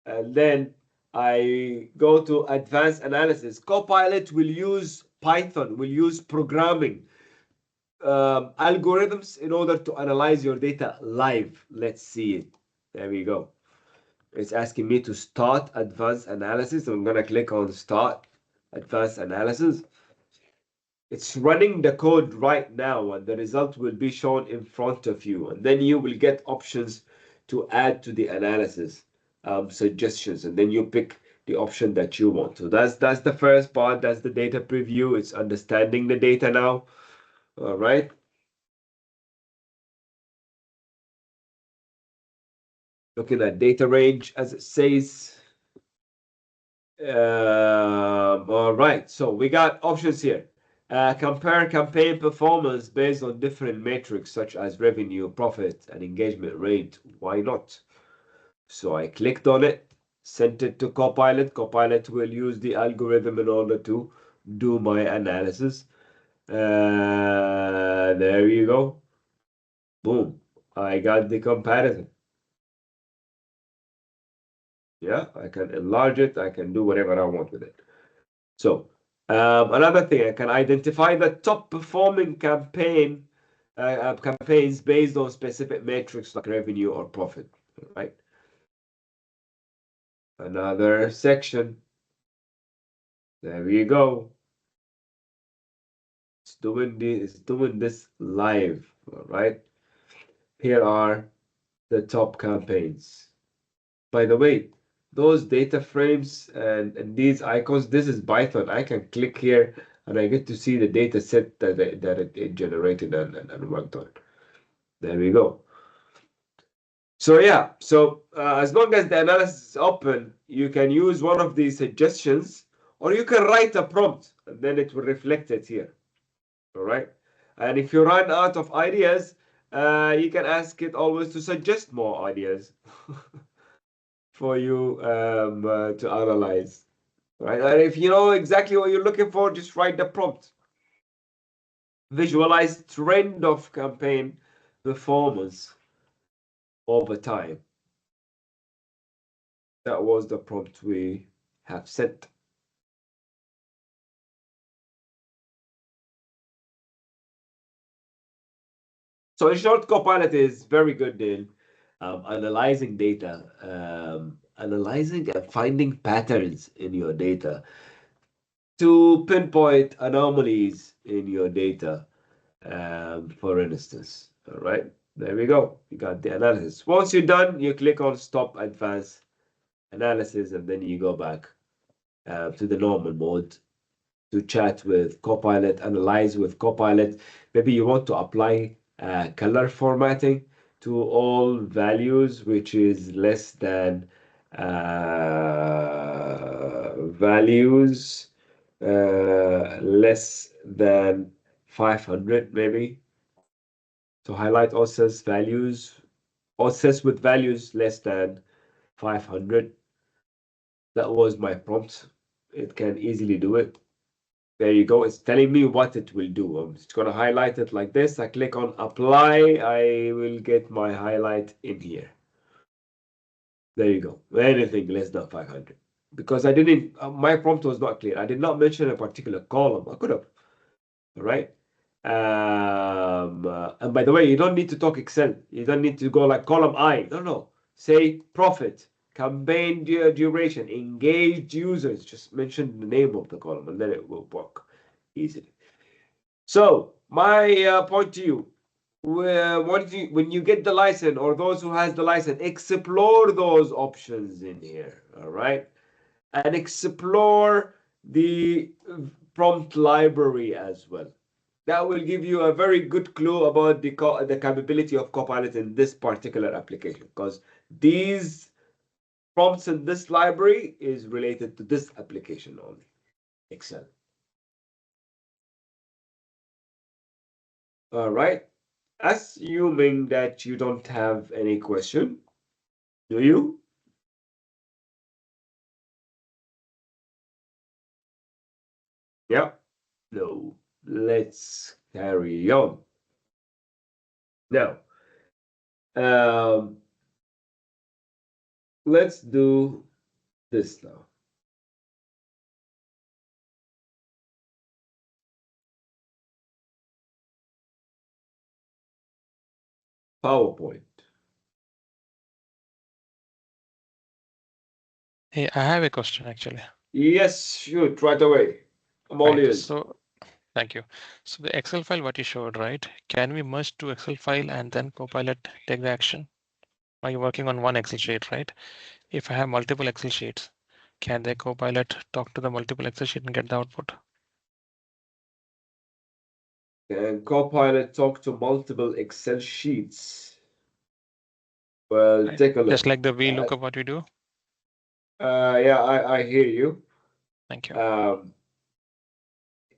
and then I go to advanced analysis. Copilot will use Python, will use programming algorithms in order to analyze your data live. Let's see it. There we go. It's asking me to start advanced analysis. I'm going to click on start advanced analysis. It's running the code right now, and the result will be shown in front of you. And then you will get options to add to the analysis, suggestions, and then you pick the option that you want. So that's the first part. That's the data preview. It's understanding the data now. All right. Looking at data range as it says. All right. So we got options here. Compare campaign performance based on different metrics such as revenue, profit, and engagement rate. Why not? So I clicked on it, sent it to Copilot. Copilot will use the algorithm in order to do my analysis. There you go. Boom. I got the comparison. Yeah, I can enlarge it. I can do whatever I want with it. So another thing, I can identify the top performing campaigns based on specific metrics like revenue or profit, right? Another section. There we go. It's doing this live, all right? Here are the top campaigns. By the way, those data frames and these icons, this is Python. I can click here and I get to see the data set that it generated and worked on. There we go. So yeah, so as long as the analysis is open, you can use one of these suggestions, or you can write a prompt and then it will reflect it here. All right. And if you run out of ideas, you can ask it always to suggest more ideas for you to analyze. Right. And if you know exactly what you're looking for, just write the prompt. Visualize trend of campaign performance over time. That was the prompt we have set. So in short, Copilot is very good in analyzing data, analyzing and finding patterns in your data to pinpoint anomalies in your data, for instance. All right, there we go. You got the analysis. Once you're done, you click on Stop Advanced Analysis, and then you go back to the normal mode to chat with Copilot, analyze with Copilot. Maybe you want to apply color formatting to all values, which is less than values less than 500, maybe. So highlight all cells values, all cells with values less than 500. That was my prompt. It can easily do it. There you go. It's telling me what it will do. I'm just going to highlight it like this. I click on apply. I will get my highlight in here. There you go. Anything less than 500. Because I didn't, my prompt was not clear. I did not mention a particular column. I could have. All right. And by the way, you don't need to talk Excel. You don't need to go like column I. No. Say profit. campaign duration, engaged users. Just mention the name of the column and then it will work easily. So my point to you, when you get the license, or those who has the license, explore those options in here, all right? And explore the prompt library as well. That will give you a very good clue about the capability of Copilot in this particular application, because these prompts in this library is related to this application only, Excel. All right. Assuming that you don't have any question, do you? Yeah. No. Let's carry on. Now, let's do this now. PowerPoint. Hey, I have a question actually. Yes, shoot, right away. I'm all Right. ears. So thank you. So the Excel file what you showed, right? Can we merge to Excel file and then Copilot take the action? Are you working on one Excel sheet, right? If I have multiple Excel sheets, can the Copilot talk to the multiple Excel sheet and get the output? Can Copilot talk to multiple Excel sheets? Well, Right. take a look. Just like the VLOOKUP what we do. Yeah, I hear you. Thank you.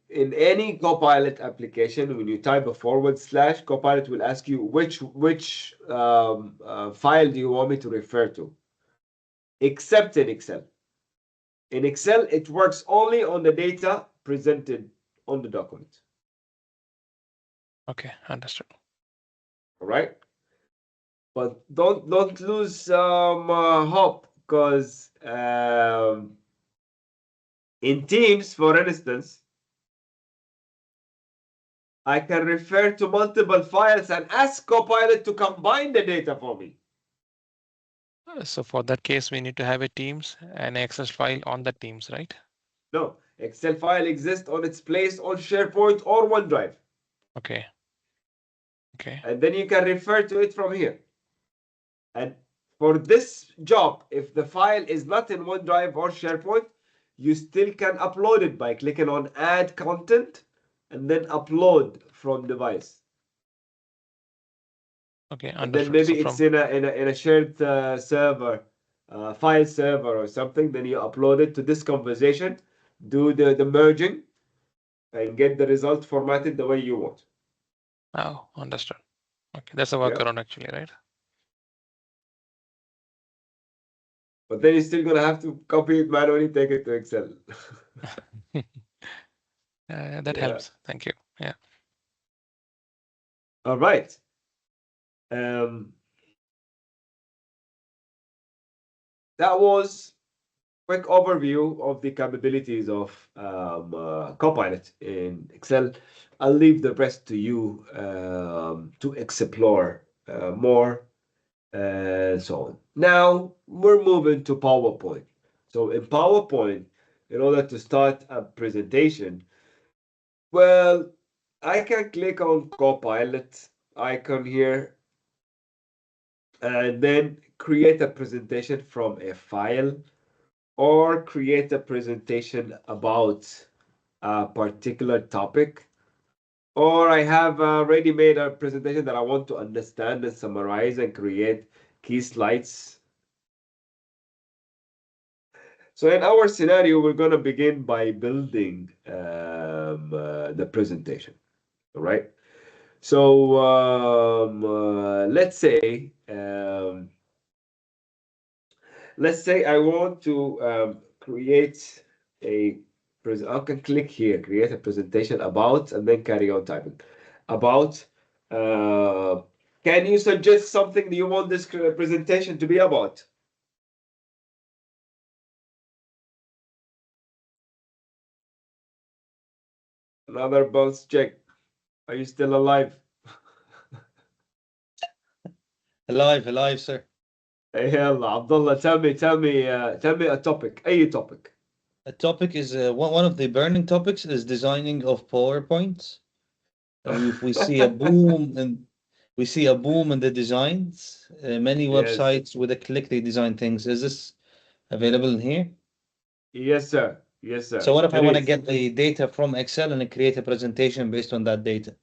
In any Copilot application, when you type a / Copilot will ask you which file do you want me to refer to, except in Excel. In Excel, it works only on the data presented on the document. Okay, understood. All right, but don't lose hope, because in Teams, for instance, I can refer to multiple files and ask Copilot to combine the data for me. So for that case, we need to have a Teams and an Excel file on the Teams, right? No, Excel file exists on its place on SharePoint or OneDrive. Okay. Okay. And then you can refer to it from here. And for this job, if the file is not in OneDrive or SharePoint, you still can upload it by clicking on Add Content and then Upload from device. Okay, And then understood. maybe So it's in a shared server, file server or something. Then you upload it to this conversation, do the merging, and get the result formatted the way you want. oh, understood. Okay, that's a Yeah. workaround actually, right? But then you're still gonna have to copy it manually, take it to Excel. That Yeah. helps. Thank you. Yeah. All right. That was quick overview of the capabilities of Copilot in Excel. I'll leave the rest to you to explore more and so on. Now we're moving to PowerPoint. So in PowerPoint, in order to start a presentation, well, I can click on Copilot icon here and then create a presentation from a file, or create a presentation about a particular topic, or I have already made a presentation that I want to understand and summarize and create key slides. So in our scenario, we're going to begin by building the presentation. All right. So let's say I want to create a I can click here, create a presentation about, and then carry on typing. About, can you suggest something that you want this presentation to be about? Another pulse check. Are you still alive? Alive, sir. يلا Abdullah, tell me a topic, أي topic. A topic is one of the burning topics is designing of PowerPoints. We see a boom and we see a boom in the designs. Many Yes. websites with a click they design things. Is this available in here? Yes, sir. Yes, sir. So what if I It want to is. get the data from Excel and create a presentation based on that data?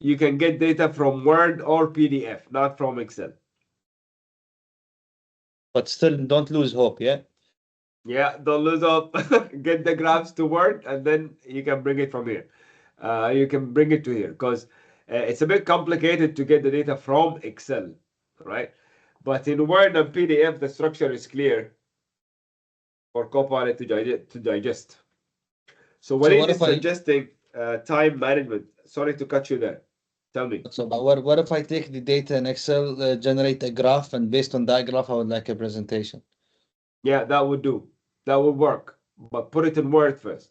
You can get data from Word or PDF, not from Excel. But still, don't lose hope, yeah? Yeah, don't lose hope. Get the graphs to Word, and then you can bring it from here. You can bring it to here because it's a bit complicated to get the data from Excel, right? But in Word and PDF, the structure is clear for Copilot to digest. So So Walid what is if I suggesting time management. Sorry to cut you there. Tell me. so but what if I take the data in Excel, generate a graph, and based on that graph, I would like a presentation? Yeah, that would do. That would work. But put it in Word first.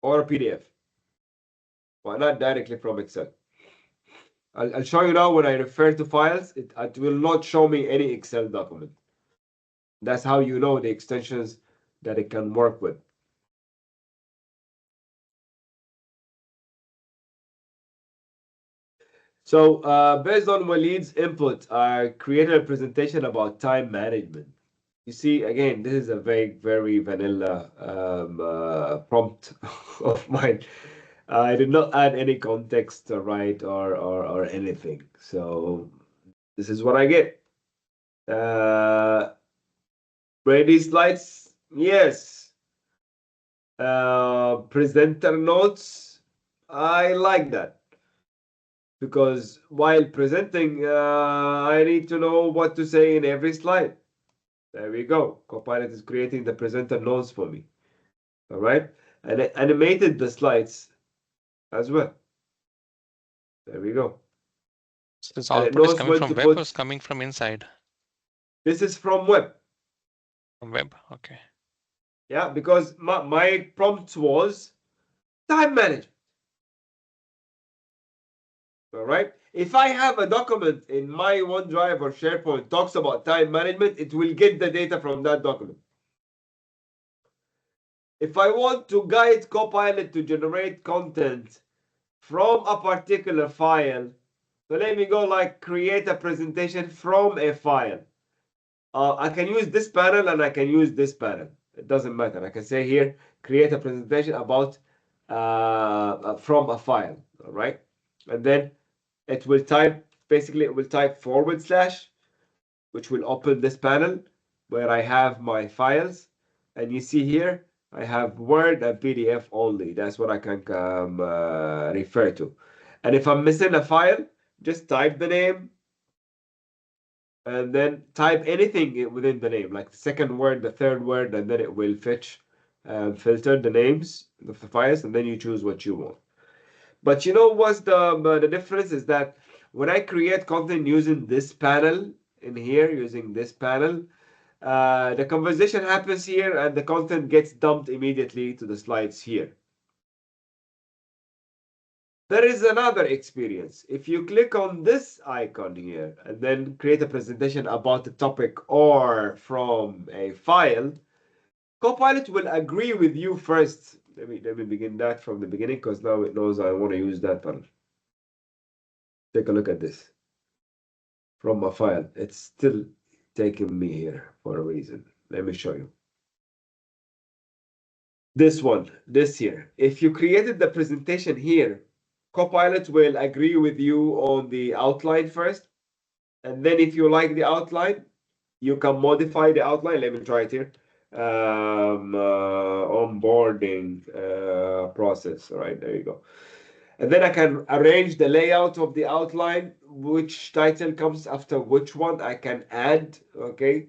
Or a PDF. Why not directly from Excel? I'll show you now when I refer to files, it will not show me any Excel document. That's how you know the extensions that it can work with. So based on Walid's input, I created a presentation about time management. You see, again, this is a very vanilla prompt of mine. I did not add any context, right, or anything. So this is what I get. Ready slides? Yes. Presenter notes? I like that. Because while presenting, I need to know what to say in every slide. There we go. Copilot is creating the presenter notes for me. All right. And it animated the slides as well. There we go. So this And it output is knows coming when from to web or put. is coming from inside? This is from web. From web, okay. Yeah, because my prompt was time management. All right. If I have a document in my OneDrive or SharePoint talks about time management, it will get the data from that document. If I want to guide Copilot to generate content from a particular file, so let me go like create a presentation from a file. I can use this panel and I can use this panel. It doesn't matter. I can say here, create a presentation about from a file. All right. And then it will type, basically it will type /, which will open this panel where I have my files. And you see here, I have Word and PDF only. That's what I can refer to. And if I'm missing a file, just type the name and then type anything within the name, like the second word, the third word, and then it will fetch and filter the names of the files, and then you choose what you want. But you know what's the difference is that when I create content using this panel in here, using this panel, the conversation happens here and the content gets dumped immediately to the slides here. There is another experience. If you click on this icon here and then create a presentation about the topic or from a file, Copilot will agree with you first. Let me begin that from the beginning because now it knows I want to use that panel. Take a look at this. From a file. It's still taking me here for a reason. Let me show you. This one, this here. If you created the presentation here, Copilot will agree with you on the outline first. And then if you like the outline, you can modify the outline. Let me try it here. Onboarding process. All right, there you go. And then I can arrange the layout of the outline, which title comes after which one I can add, okay?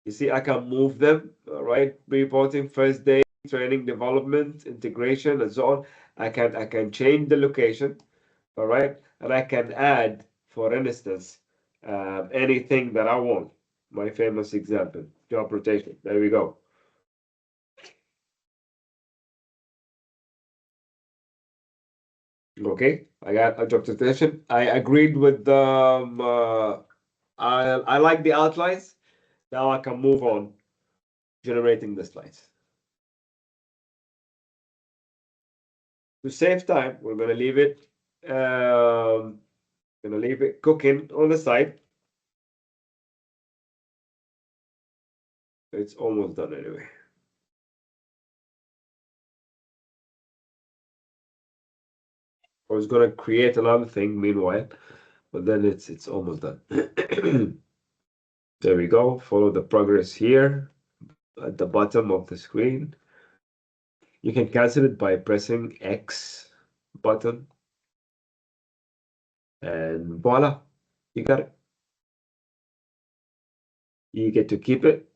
You see, I can move them, all right? Reporting, first day, training, development, integration, and so on. I can change the location, all right? And I can add, for instance, anything that I want. My famous example, job rotation. There we go. Okay, I got a job description. I agreed with the. I like the outlines. Now I can move on generating the slides. To save time, we're gonna leave it. Gonna leave it cooking on the side. It's almost done anyway. I was gonna create another thing meanwhile, but then it's almost done. There we go. Follow the progress here at the bottom of the screen. You can cancel it by pressing X button. And voila, you got it. You get to keep it.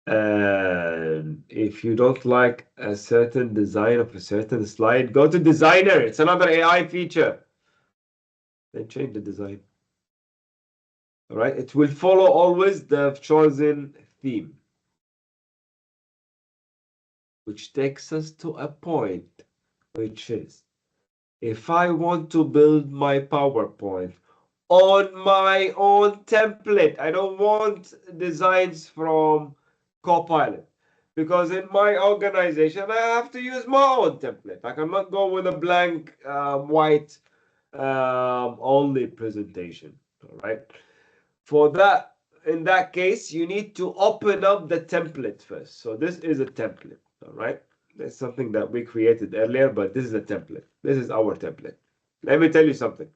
And if you don't like a certain design of a certain slide, go to designer. It's another AI feature. Then change the design. All right, it will follow always the chosen theme. Which takes us to a point, which is if I want to build my PowerPoint on my own template, I don't want designs from Copilot, because in my organization, I have to use my own template. I cannot go with a blank white only presentation, all right? For that, in that case, you need to open up the template first. So this is a template, all right? That's something that we created earlier, but this is a template. This is our template. Let me tell you something.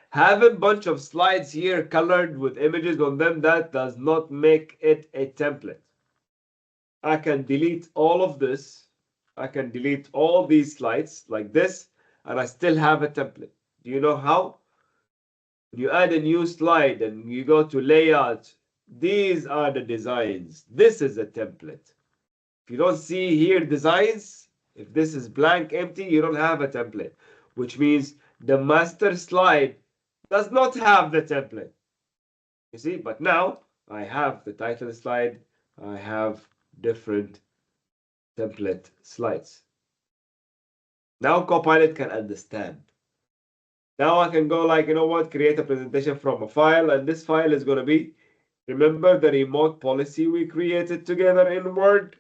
Having a bunch of slides here colored with images on them, that does not make it a template. I can delete all of this. I can delete all these slides like this, and I still have a template. Do you know how? You add a new slide and you go to layout. These are the designs. This is a template. If you don't see here designs, if this is blank, empty, you don't have a template, which means the master slide does not have the template. You see, but now I have the title slide. I have different template slides. Now Copilot can understand. Now I can go like, you know what, create a presentation from a file, and this file is going to be, remember the remote policy we created together in Word?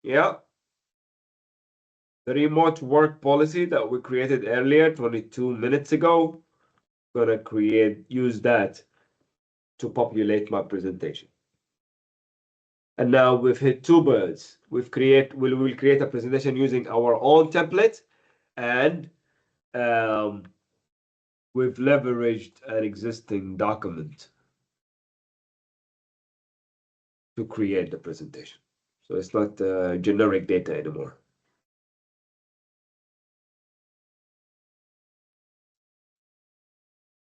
Yeah. The remote work policy that we created earlier, 22 minutes ago. I'm going to use that to populate my presentation. And now we've hit two birds. We'll create a presentation using our own template, and we've leveraged an existing document to create the presentation. So it's not generic data anymore.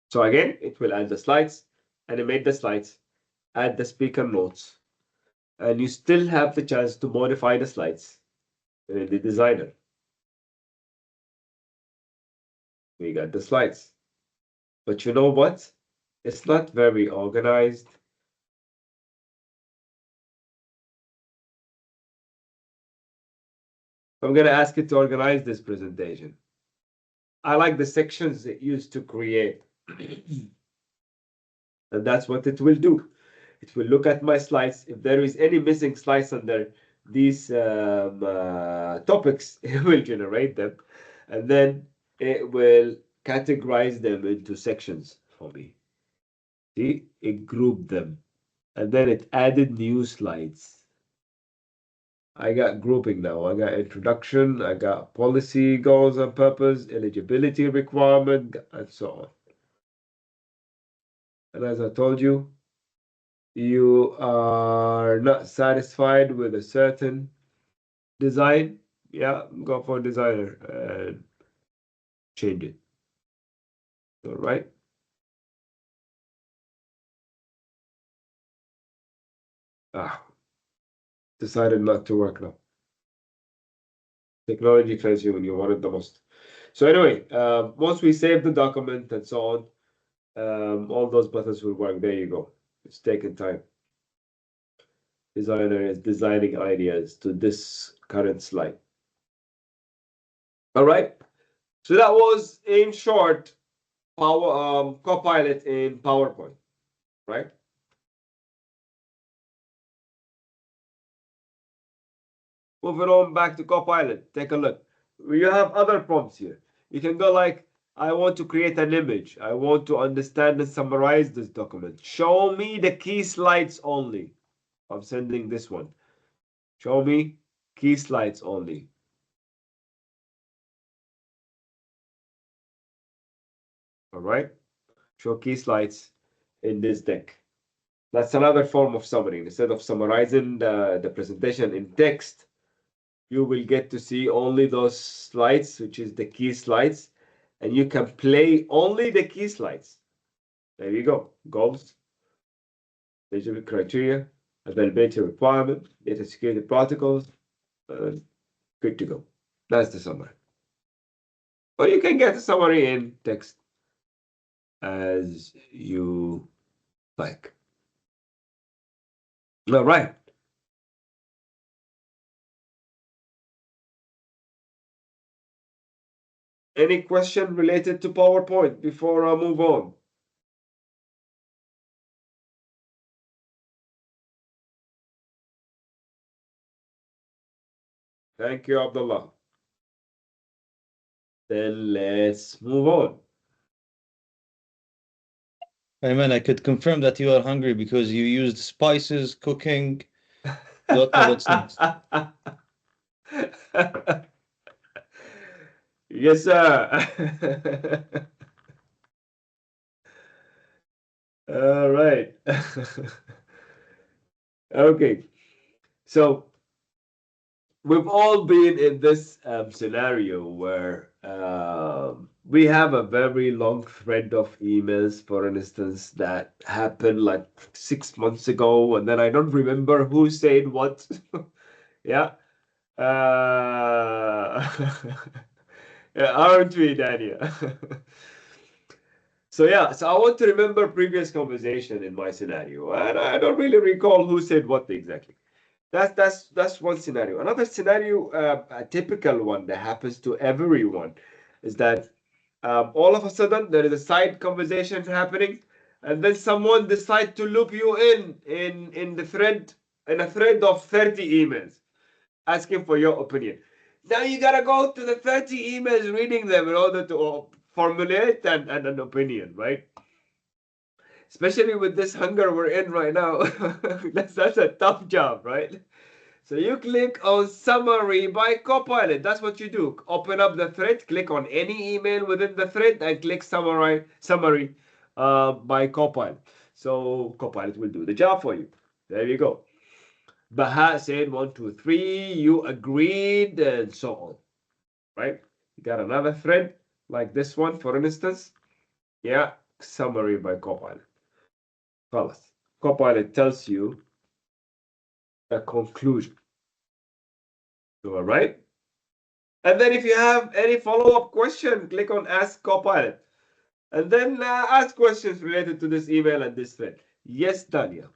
So again, it will add the slides, animate the slides, add the speaker notes, and you still have the chance to modify the slides in the designer. We got the slides. But you know what? It's not very organized. I'm going to ask it to organize this presentation. I like the sections it used to create. And that's what it will do. It will look at my slides. If there is any missing slides under these topics, it will generate them. And then it will categorize them into sections for me. See, it grouped them. And then it added new slides. I got grouping now. I got introduction, I got policy, goals and purpose, eligibility requirement, and so on. And as I told you, you are not satisfied with a certain design, yeah, go for designer and change it. All right. Decided not to work now. Technology fails you when you want it the most. So anyway, once we save the document and so on, all those buttons will work. There you go. It's taking time. Designer is designing ideas to this current slide. All right. So that was, in short, Copilot in PowerPoint, right? Moving on back to Copilot, take a look. You have other prompts here. You can go like, I want to create an image. I want to understand and summarize this document. Show me the key slides only. I'm sending this one. Show me key slides only. All right. Show key slides in this deck. That's another form of summary. Instead of summarizing the presentation in text, you will get to see only those slides, which is the key slides, and you can play only the key slides. There you go. Goals, eligibility criteria, availability requirement, data security protocols, good to go. That's the summary. Or you can get a summary in text as you like. All right. Any question related to PowerPoint before I move on? Thank you, Abdullah. Then let's move on. Hey man, I could confirm that you are hungry because you used spices, cooking. Don't know what's next. Yes, sir. All right. Okay. So we've all been in this scenario where we have a very long thread of emails, for instance, that happened like 6 months ago, and then I don't remember who said what. Yeah. Yeah, aren't we, Daniel? So yeah, so I want to remember previous conversation in my scenario, and I don't really recall who said what exactly. That's one scenario. Another scenario, a typical one that happens to everyone, is that all of a sudden there is a side conversation happening, and then someone decide to loop you in the thread, in a thread of 30 emails, asking for your opinion. Now you gotta go to the 30 emails, reading them in order to formulate an opinion, right? Especially with this hunger we're in right now. That's a tough job, right? So you click on summary by Copilot. That's what you do. Open up the thread, click on any email within the thread, and click summary by Copilot. So Copilot will do the job for you. There you go. Baha said 1, 2, 3. You agreed, and so on. Right? You got another thread like this one, for instance. Yeah, summary by Copilot. خلاص. Copilot tells you a conclusion. All right? And then if you have any follow-up question, click on Ask Copilot. And then ask questions related to this email and this thread. Yes, Tanya.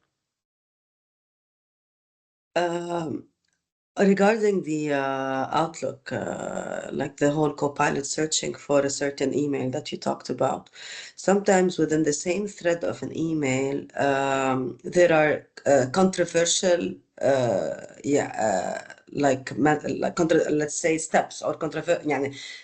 Regarding the Outlook, like the whole Copilot searching for a certain email that you talked about, sometimes within the same thread of an email, there are controversial, let's say steps or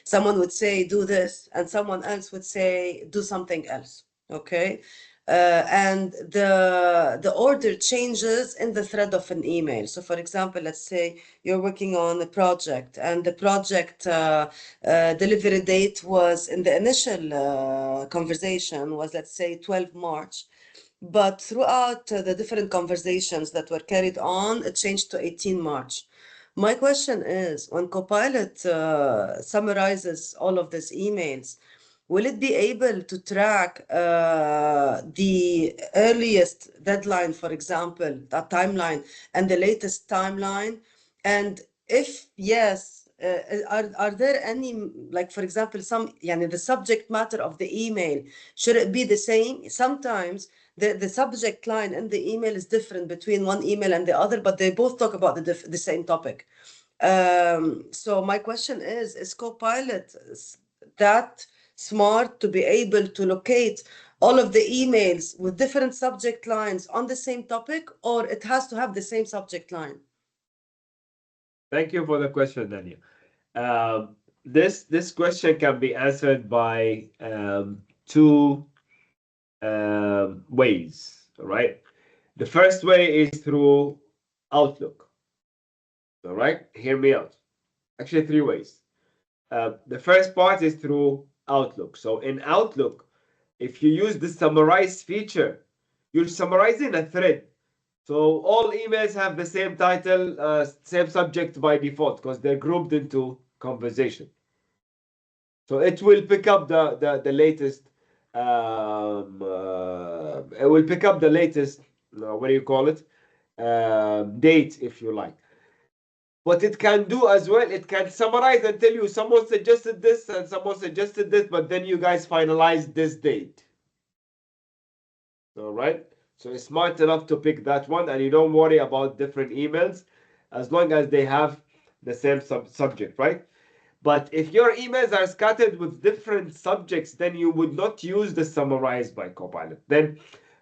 someone would say do this and someone else would say do something else. Okay. And the order changes in the thread of an email. So for example, let's say you're working on a project and the project delivery date was in the initial conversation was, let's say, 12 March. But throughout the different conversations that were carried on, it changed to 18 March. My question is, when Copilot summarizes all of these emails, will it be able to track the earliest deadline, for example, that timeline, and the latest timeline? And if yes, are there any, like, for example, the subject matter of the email, should it be the same? Sometimes the subject line in the email is different between one email and the other, but they both talk about the same topic. So my question is Copilot that smart to be able to locate all of the emails with different subject lines on the same topic, or it has to have the same subject line? Thank you for the question, Daniel. This question can be answered by two ways, right? The first way is through Outlook. All right, hear me out. Actually, three ways. The first part is through Outlook. So in Outlook, if you use the summarize feature, you're summarizing a thread. So all emails have the same title, same subject by default because they're grouped into conversation. So it will pick up the latest. It will pick up the latest. What do you call it? Date, if you like. What it can do as well, it can summarize and tell you someone suggested this and someone suggested this, but then you guys finalized this date. All right. So it's smart enough to pick that one, and you don't worry about different emails as long as they have the same subject, right? But if your emails are scattered with different subjects, then you would not use the summarize by Copilot. Then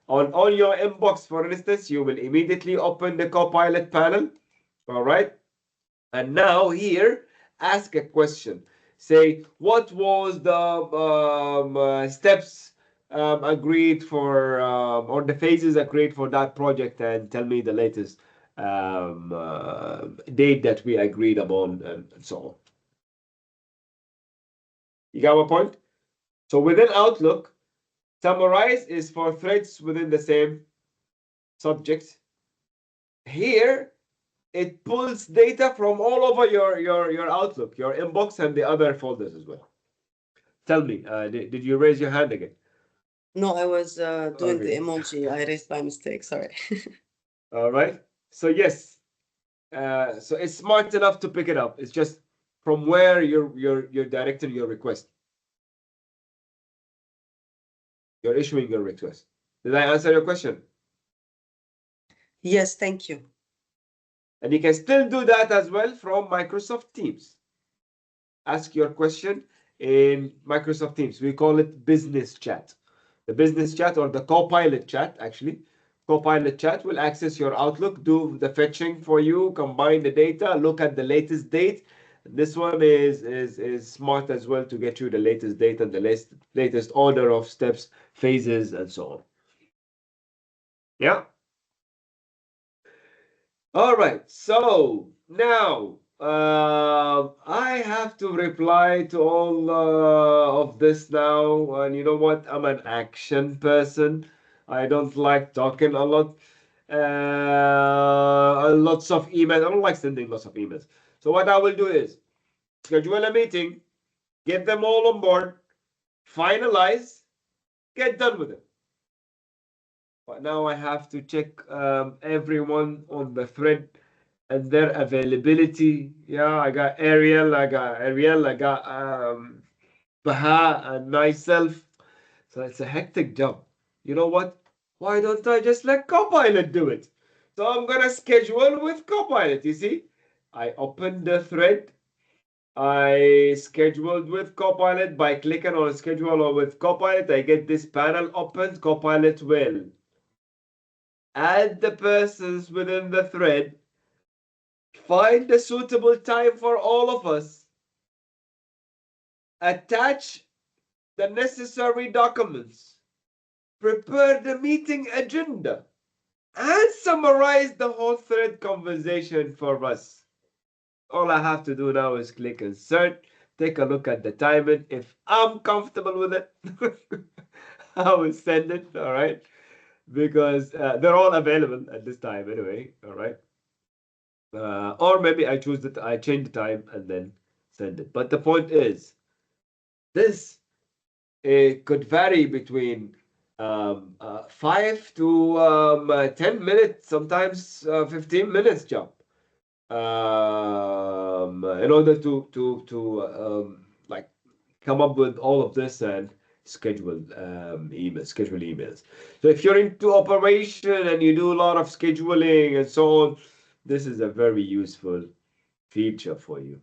on your inbox, for instance, you will immediately open the Copilot panel. All right. And now here, ask a question. Say, what was the steps agreed for, or the phases agreed for that project, and tell me the latest date that we agreed upon, and so on. You got my point? So within Outlook, summarize is for threads within the same subject. Here, it pulls data from all over your Outlook, your inbox, and the other folders as well. Tell me, did you raise your hand again? No, I was doing Okay. the emoji. I raised by mistake. Sorry. All right. So yes, so it's smart enough to pick it up. It's just from where you're directing your request. You're issuing your request. Did I answer your question? Yes, thank you. And you can still do that as well from Microsoft Teams. Ask your question in Microsoft Teams. We call it business chat. The business chat, or the Copilot chat, actually. Copilot chat will access your Outlook, do the fetching for you, combine the data, look at the latest date. This one is smart as well to get you the latest date and the latest order of steps, phases, and so on. Yeah. All right. So now I have to reply to all of this now. And you know what? I'm an action person. I don't like talking a lot. Lots of emails. I don't like sending lots of emails. So what I will do is schedule a meeting, get them all on board, finalize, get done with it. But now I have to check everyone on the thread and their availability. Yeah, I got Ariel, I got Baha and myself. So it's a hectic job. You know what? Why don't I just let Copilot do it? So I'm gonna schedule with Copilot. You see, I opened the thread. I scheduled with Copilot by clicking on schedule or with Copilot. I get this panel opened. Copilot will add the persons within the thread, find a suitable time for all of us, attach the necessary documents, prepare the meeting agenda, and summarize the whole thread conversation for us. All I have to do now is click insert, take a look at the timing. If I'm comfortable with it, I will send it, all right? Because they're all available at this time anyway, all right? Or maybe I change the time and then send it. But the point is, this could vary between 5 to 10 minutes, sometimes 15 minutes job. In order to like come up with all of this and schedule emails. So if you're into operation and you do a lot of scheduling and so on, this is a very useful feature for you.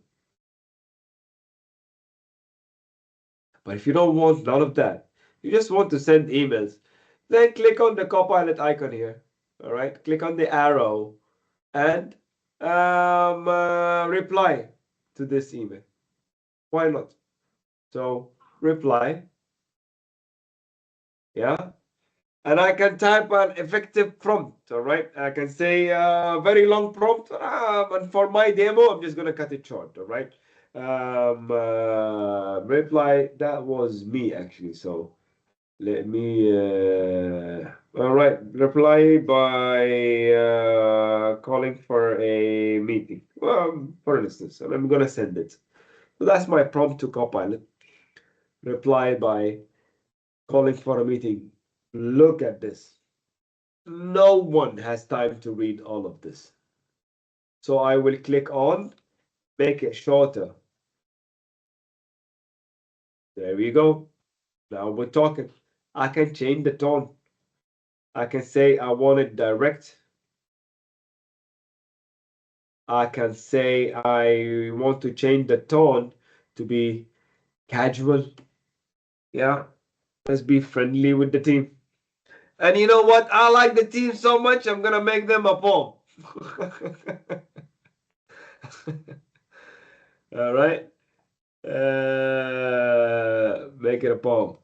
But if you don't want none of that, you just want to send emails, then click on the Copilot icon here. All right, click on the arrow and reply to this email. Why not? So reply, yeah, and I can type an effective prompt. All right, I can say very long prompt, and for my demo, I'm just gonna cut it short. All right, reply. That was me actually. So let me. All right, reply by calling for a meeting. For instance, and I'm gonna send it. So that's my prompt to Copilot. Reply by calling for a meeting. Look at this. No one has time to read all of this. So I will click on, make it shorter. There we go. Now we're talking. I can change the tone. I can say I want it direct. I can say I want to change the tone to be casual. Yeah, let's be friendly with the team. And you know what? I like the team so much, I'm gonna make them a poem. All right. Make it a poem.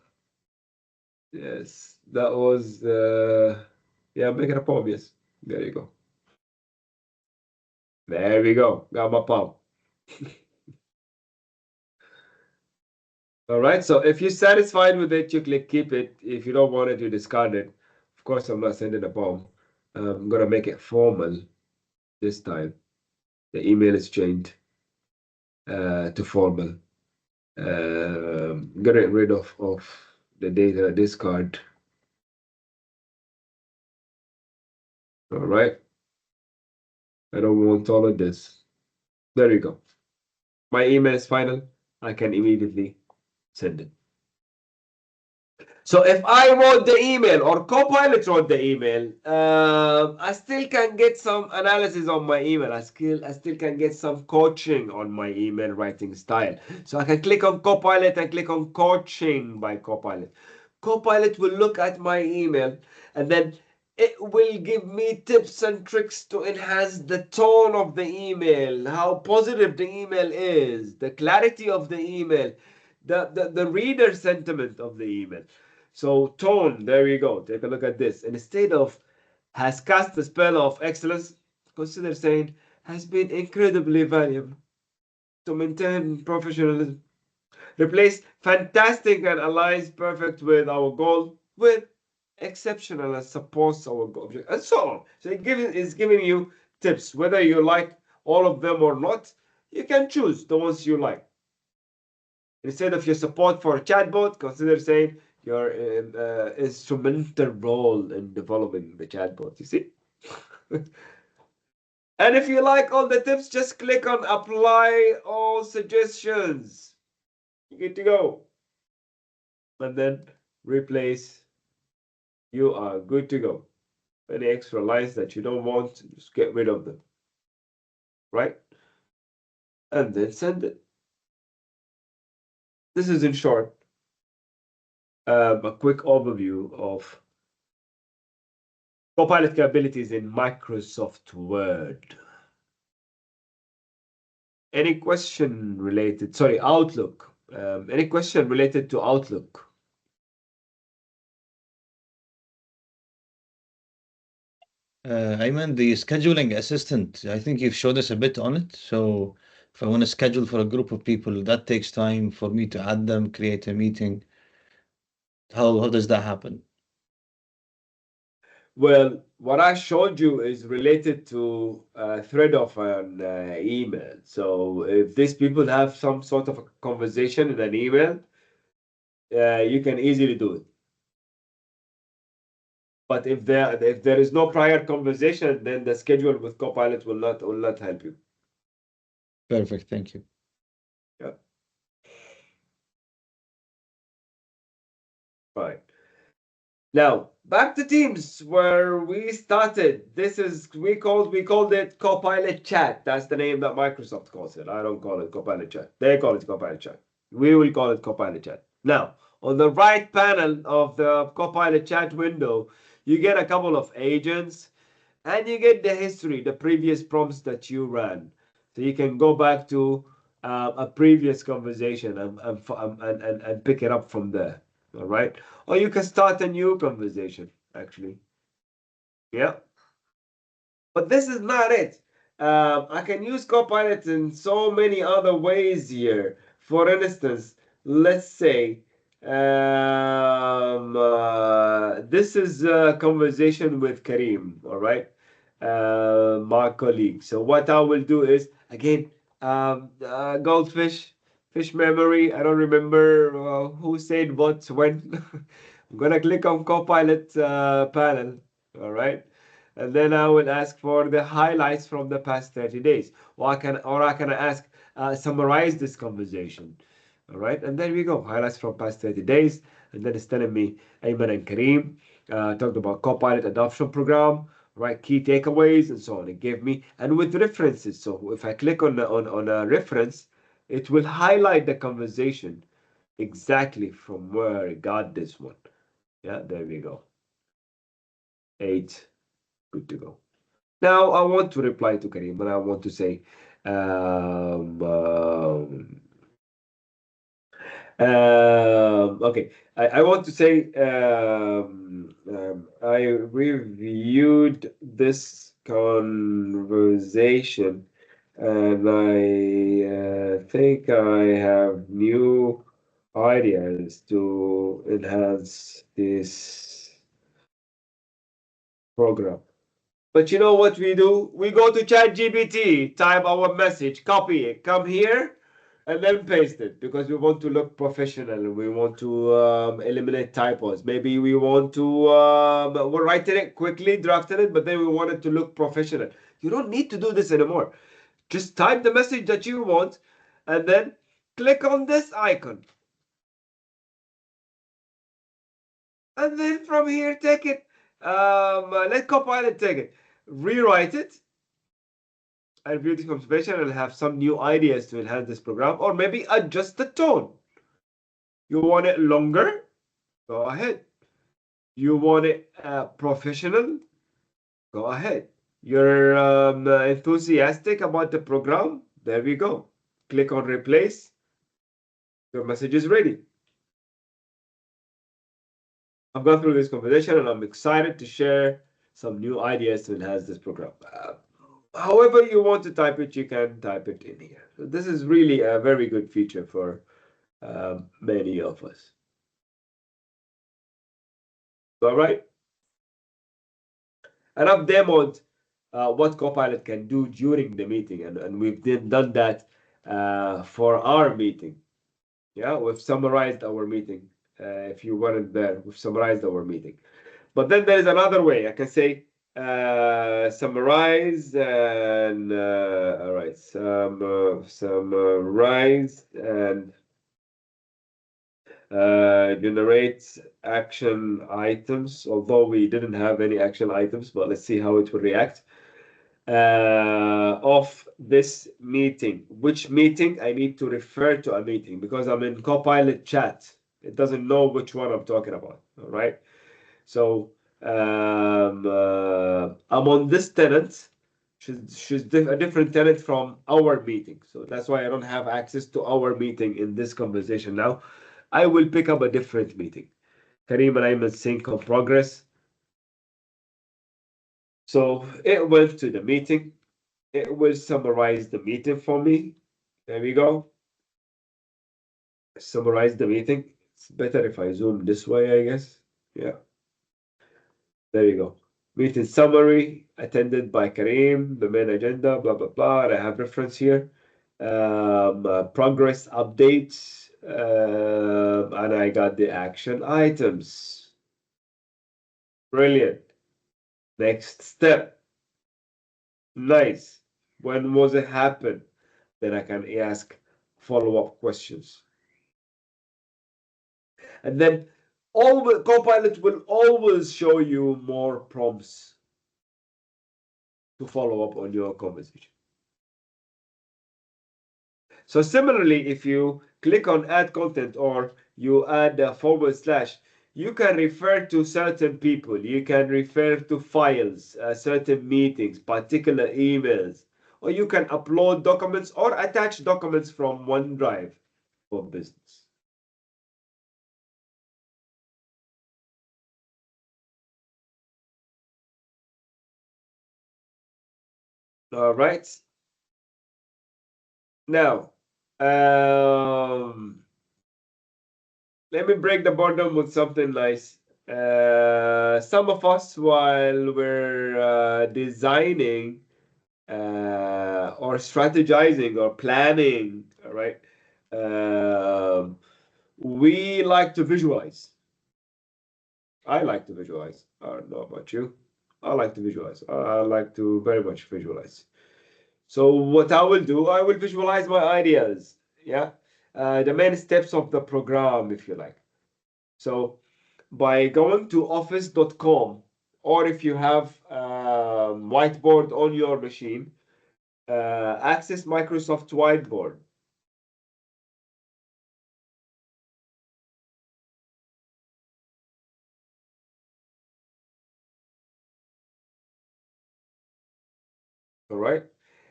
Yes, that was yeah, make it a poem. Yes, there you go. There we go. Got my poem. All right. So if you're satisfied with it, you click keep it. If you don't want it, you discard it. Of course, I'm not sending a poem. I'm gonna make it formal this time. The email is changed to formal. Getting rid of the data discard. All right. I don't want all of this. There you go. My email is final. I can immediately send it. So if I wrote the email or Copilot wrote the email, I still can get some analysis on my email. I still can get some coaching on my email writing style. So I can click on Copilot and click on coaching by Copilot. Copilot will look at my email and then it will give me tips and tricks to enhance the tone of the email, how positive the email is, the clarity of the email, the reader sentiment of the email. So tone, there you go. Take a look at this. Instead of has cast the spell of excellence, consider saying has been incredibly valuable to maintain professionalism. Replace fantastic and aligns perfect with our goal with exceptional and supports our goal, and so on. So it's giving you tips. Whether you like all of them or not, you can choose the ones you like. Instead of your support for a chatbot, consider saying your instrumental role in developing the chatbot. You see? And if you like all the tips, just click on apply all suggestions. You're good to go. And then replace. You are good to go. Any extra lines that you don't want, just get rid of them. Right? And then send it. This is in short a quick overview of Copilot capabilities in Microsoft Word. Any question related, sorry, Outlook. Any question related to Outlook? I meant the scheduling assistant. I think you've showed us a bit on it. So if I want to schedule for a group of people, that takes time for me to add them, create a meeting. How does that happen? Well, what I showed you is related to a thread of an email. So if these people have some sort of a conversation in an email, you can easily do it. But if there is no prior conversation, then the schedule with Copilot will not help you. Perfect. Thank you. Yeah. Right. Now back to Teams where we started. We called it Copilot Chat. That's the name that Microsoft calls it. I don't call it Copilot Chat. They call it Copilot Chat. We will call it Copilot Chat. Now, on the right panel of the Copilot Chat window, you get a couple of agents and you get the history, the previous prompts that you ran. So you can go back to a previous conversation and pick it up from there. All right. Or you can start a new conversation, actually. Yeah. But this is not it. I can use Copilot in so many other ways here. For instance, let's say this is a conversation with Kareem, all right? My colleague. So what I will do is, again, goldfish, fish memory. I don't remember who said what when. I'm gonna click on Copilot panel, all right? And then I will ask for the highlights from the past 30 days. Or I can ask, summarize this conversation. All right, and there we go, highlights from past 30 days. And then it's telling me Ayman and Kareem talked about Copilot adoption program, right? Key takeaways and so on. It gave me, and with references. So if I click on a reference, it will highlight the conversation exactly from where I got this one. Yeah, there we go. 8. Good to go. Now I want to reply to Kareem, but I want to say, okay, I want to say, I reviewed this conversation and I think I have new ideas to enhance this program. But you know what we do? We go to ChatGPT, type our message, copy it, come here, and then paste it because we want to look professional. We want to eliminate typos. Maybe we want to, we're writing it quickly, drafting it, but then we want it to look professional. You don't need to do this anymore. Just type the message that you want and then click on this icon. And then from here, take it. Let Copilot take it. Rewrite it. And review this conversation and have some new ideas to enhance this program, or maybe adjust the tone. You want it longer? Go ahead. You want it professional? Go ahead. You're enthusiastic about the program? There we go. Click on replace. Your message is ready. I've gone through this conversation and I'm excited to share some new ideas to enhance this program. However you want to type it, you can type it in here. So this is really a very good feature for many of us. All right. And I've demoed what Copilot can do during the meeting, and we've done that for our meeting. Yeah, we've summarized our meeting. If you weren't there, we've summarized our meeting. But then there is another way. I can say summarize and all right, summarize and generate action items, although we didn't have any action items, but let's see how it will react of this meeting. Which meeting? I need to refer to a meeting because I'm in Copilot chat. It doesn't know which one I'm talking about. All right. So I'm on this tenant. She's a different tenant from our meeting. So that's why I don't have access to our meeting in this conversation now. I will pick up a different meeting. Kareem and I will sync on progress. So it went to the meeting. It will summarize the meeting for me. There we go. Summarize the meeting. It's better if I zoom this way, I guess. Yeah. There you go. Meeting summary attended by Kareem, the main agenda, blah, blah, blah. I have reference here. Progress updates. And I got the action items. Brilliant. Next step. Nice. When was it happen? Then I can ask follow-up questions. And then Copilot will always show you more prompts to follow up on your conversation. So similarly, if you click on add content or you add a /, you can refer to certain people, you can refer to files, certain meetings, particular emails, or you can upload documents or attach documents from OneDrive for business. All right. Now, let me break the boredom with something nice. Some of us, while we're designing or strategizing or planning, all right, we like to visualize. I like to visualize. I don't know about you. I like to visualize. I like to very much visualize. So what I will do, I will visualize my ideas. Yeah, the main steps of the program, if you like. So by going to office.com, or if you have Whiteboard on your machine, access Microsoft Whiteboard. All right.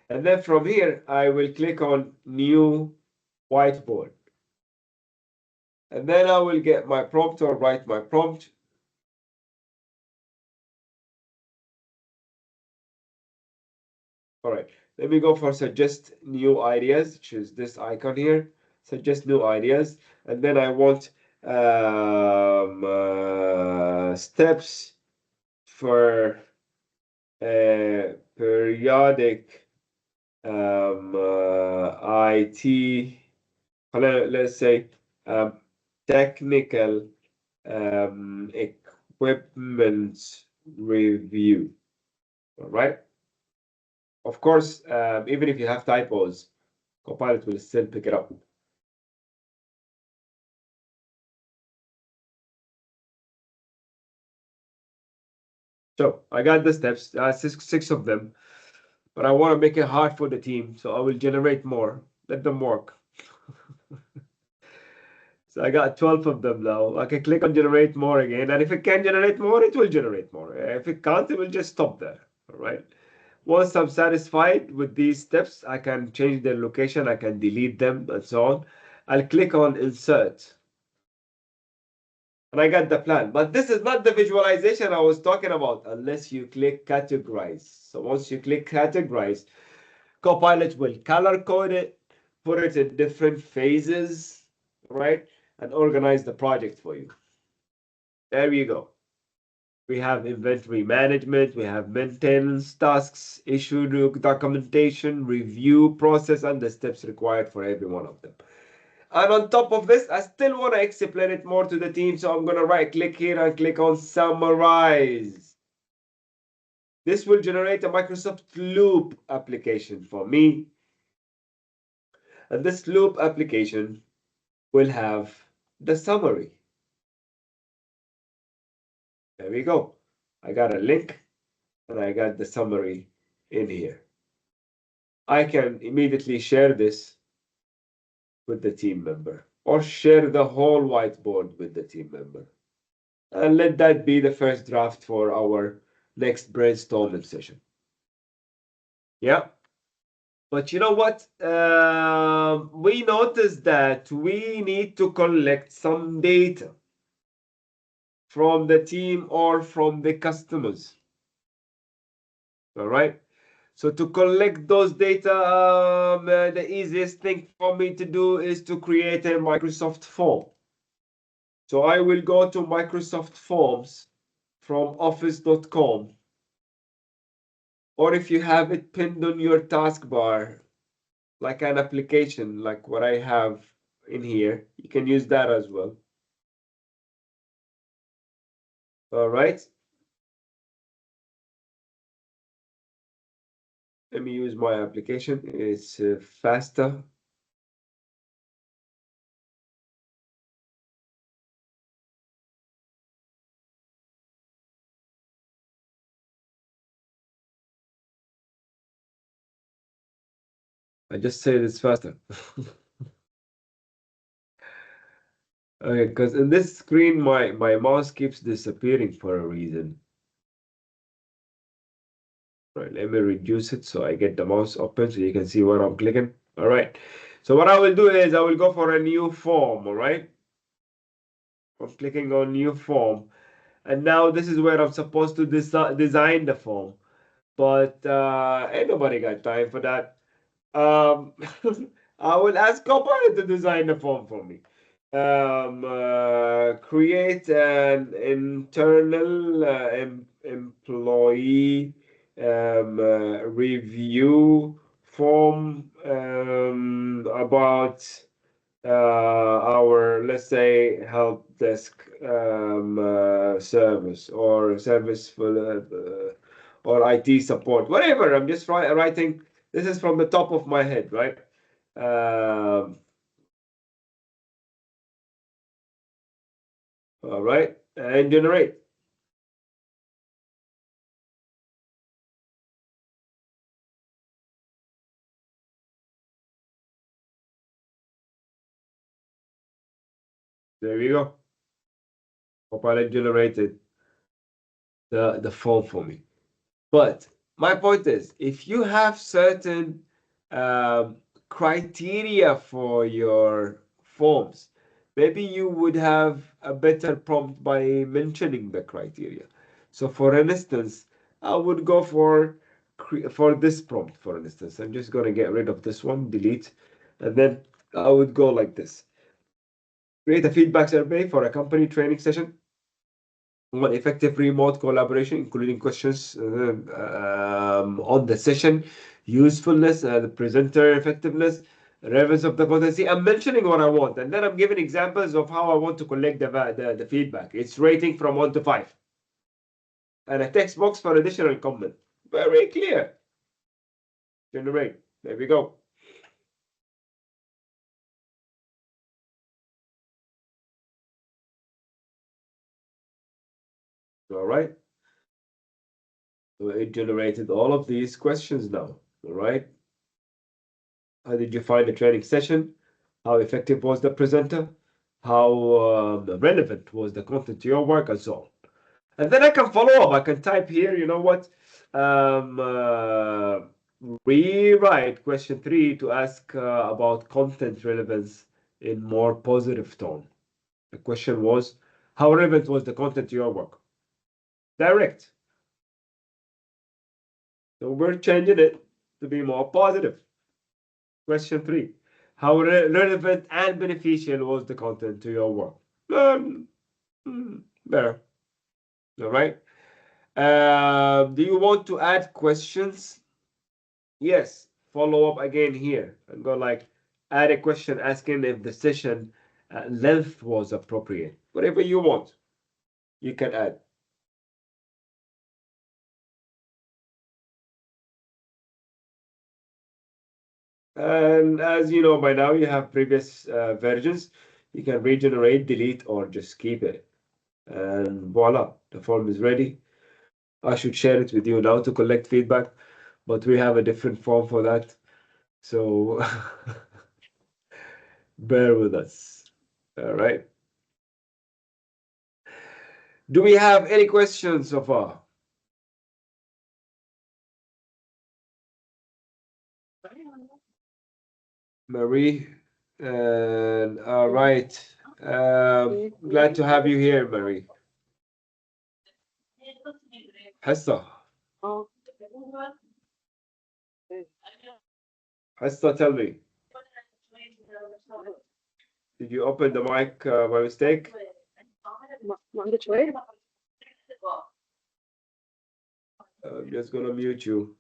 And then from here, I will click on New Whiteboard. And then I will get my prompt or write my prompt. All right, let me go for suggest new ideas, choose this icon here, suggest new ideas. And then I want steps for periodic IT, let's say technical equipment review. All right. Of course, even if you have typos, Copilot will still pick it up. So I got the steps, six of them, but I want to make it hard for the team, so I will generate more. Let them work. So I got 12 of them now. I can click on generate more again, and if it can generate more, it will generate more. If it can't, it will just stop there. All right. Once I'm satisfied with these steps, I can change their location, I can delete them, and so on. I'll click on insert. And I got the plan. But this is not the visualization I was talking about unless you click categorize. So once you click categorize, Copilot will color code it, put it in different phases, right? And organize the project for you. There you go. We have inventory management, we have maintenance tasks, issue documentation, review process, and the steps required for every one of them. And on top of this, I still want to explain it more to the team. So I'm going to right click here and click on summarize. This will generate a Microsoft Loop application for me. And this Loop application will have the summary. There we go. I got a link and I got the summary in here. I can immediately share this with the team member or share the whole whiteboard with the team member. And let that be the first draft for our next brainstorming session. Yeah. But you know what? We noticed that we need to collect some data from the team or from the customers. All right. So to collect those data, the easiest thing for me to do is to create a Microsoft form. So I will go to Microsoft Forms from office.com. Or if you have it pinned on your taskbar, like an application, like what I have in here, you can use that as well. All right. Let me use my application. It's faster. I just say this faster. Okay, because in this screen, my mouse keeps disappearing for a reason. Right, let me reduce it so I get the mouse open so you can see where I'm clicking. All right. So what I will do is I will go for a new form. All right. I'm clicking on new form, and now this is where I'm supposed to design the form. But ain't nobody got time for that. I will ask Copilot to design the form for me. Create an internal employee review form about our, let's say, help desk service or service for or IT support, whatever. I'm just writing. This is from the top of my head, right? All right, and generate. There we go. Copilot generated the form for me. But my point is, if you have certain criteria for your forms, maybe you would have a better prompt by mentioning the criteria. So for instance, I would go for this prompt, for instance. I'm just going to get rid of this one, delete, and then I would go like this. Create a feedback survey for a company training session on effective remote collaboration, including questions on the session, usefulness, the presenter effectiveness, relevance of the content. See, I'm mentioning what I want, and then I'm giving examples of how I want to collect the feedback. It's rating from 1 to 5. And a text box for additional comment. Very clear. Generate. There we go. All right. So it generated all of these questions now. All right. How did you find the training session? How effective was the presenter? How relevant was the content to your work, and so on. And then I can follow up. I can type here, you know what? Rewrite question 3 to ask about content relevance in more positive tone. The question was, how relevant was the content to your work? Direct. So we're changing it to be more positive. Question 3. How relevant and beneficial was the content to your work? Better. All right. Do you want to add questions? Yes. Follow up again here and go like, add a question asking if the session length was appropriate. Whatever you want, you can add. And as you know by now, you have previous versions. You can regenerate, delete, or just keep it. And voila, the form is ready. I should share it with you now to collect feedback, but we have a different form for that. So bear with us. All right. Do we have any questions so far? Marie, and all right. Glad to have you here, Marie. Hessa. Hessa, tell me. Did you open the mic by mistake? I'm just gonna mute you.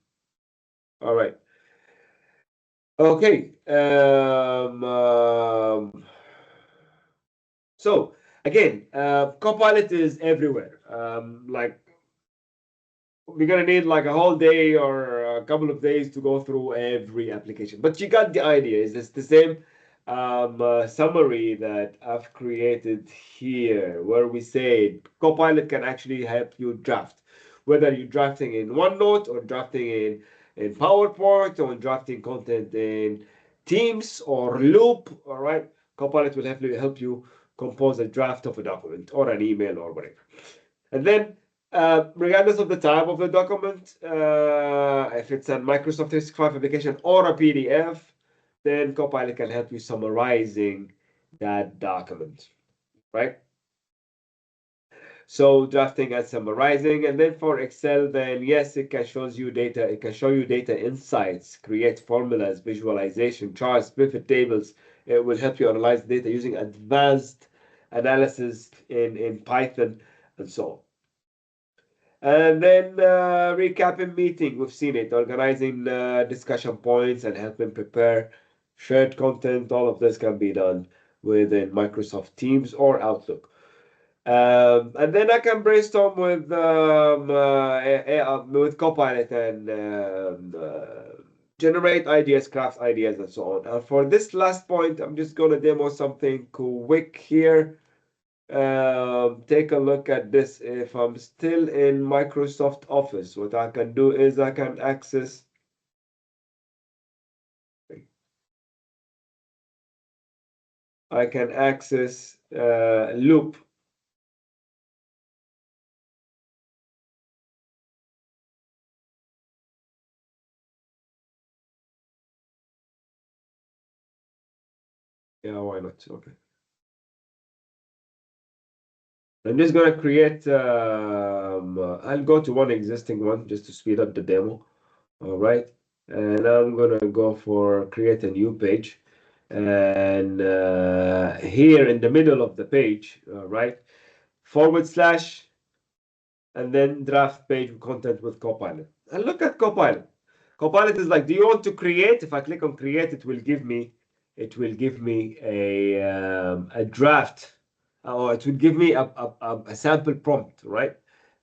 All right. Okay. So again, Copilot is everywhere. Like we're gonna need like a whole day or a couple of days to go through every application. But you got the idea. Is this the same summary that I've created here, where we say Copilot can actually help you draft, whether you're drafting in OneNote or drafting in in PowerPoint, or drafting content in Teams or Loop. All right, Copilot will help you compose a draft of a document or an email or whatever. And then, regardless of the type of the document, if it's a Microsoft 365 application or a PDF, then Copilot can help you summarizing that document, right? So drafting and summarizing. And then for Excel, then yes, it can show you data. It can show you data insights, create formulas, visualization, charts, pivot tables. It will help you analyze data using advanced analysis in Python and so on. And then recapping meeting, we've seen it, organizing discussion points and helping prepare shared content. All of this can be done within Microsoft Teams or Outlook. And then I can brainstorm with Copilot and generate ideas, craft ideas, and so on. And for this last point, I'm just going to demo something quick here. Take a look at this. If I'm still in Microsoft Office, what I can do is I can access Loop. Yeah, why not? Okay. I'm just gonna create. I'll go to one existing one just to speed up the demo. All right, and I'm gonna go for create a new page, and here in the middle of the page, right, / and then draft page content with Copilot. And look at Copilot. Copilot is like, do you want to create? If I click on create, it will give me a draft, or it will give me a sample prompt, right?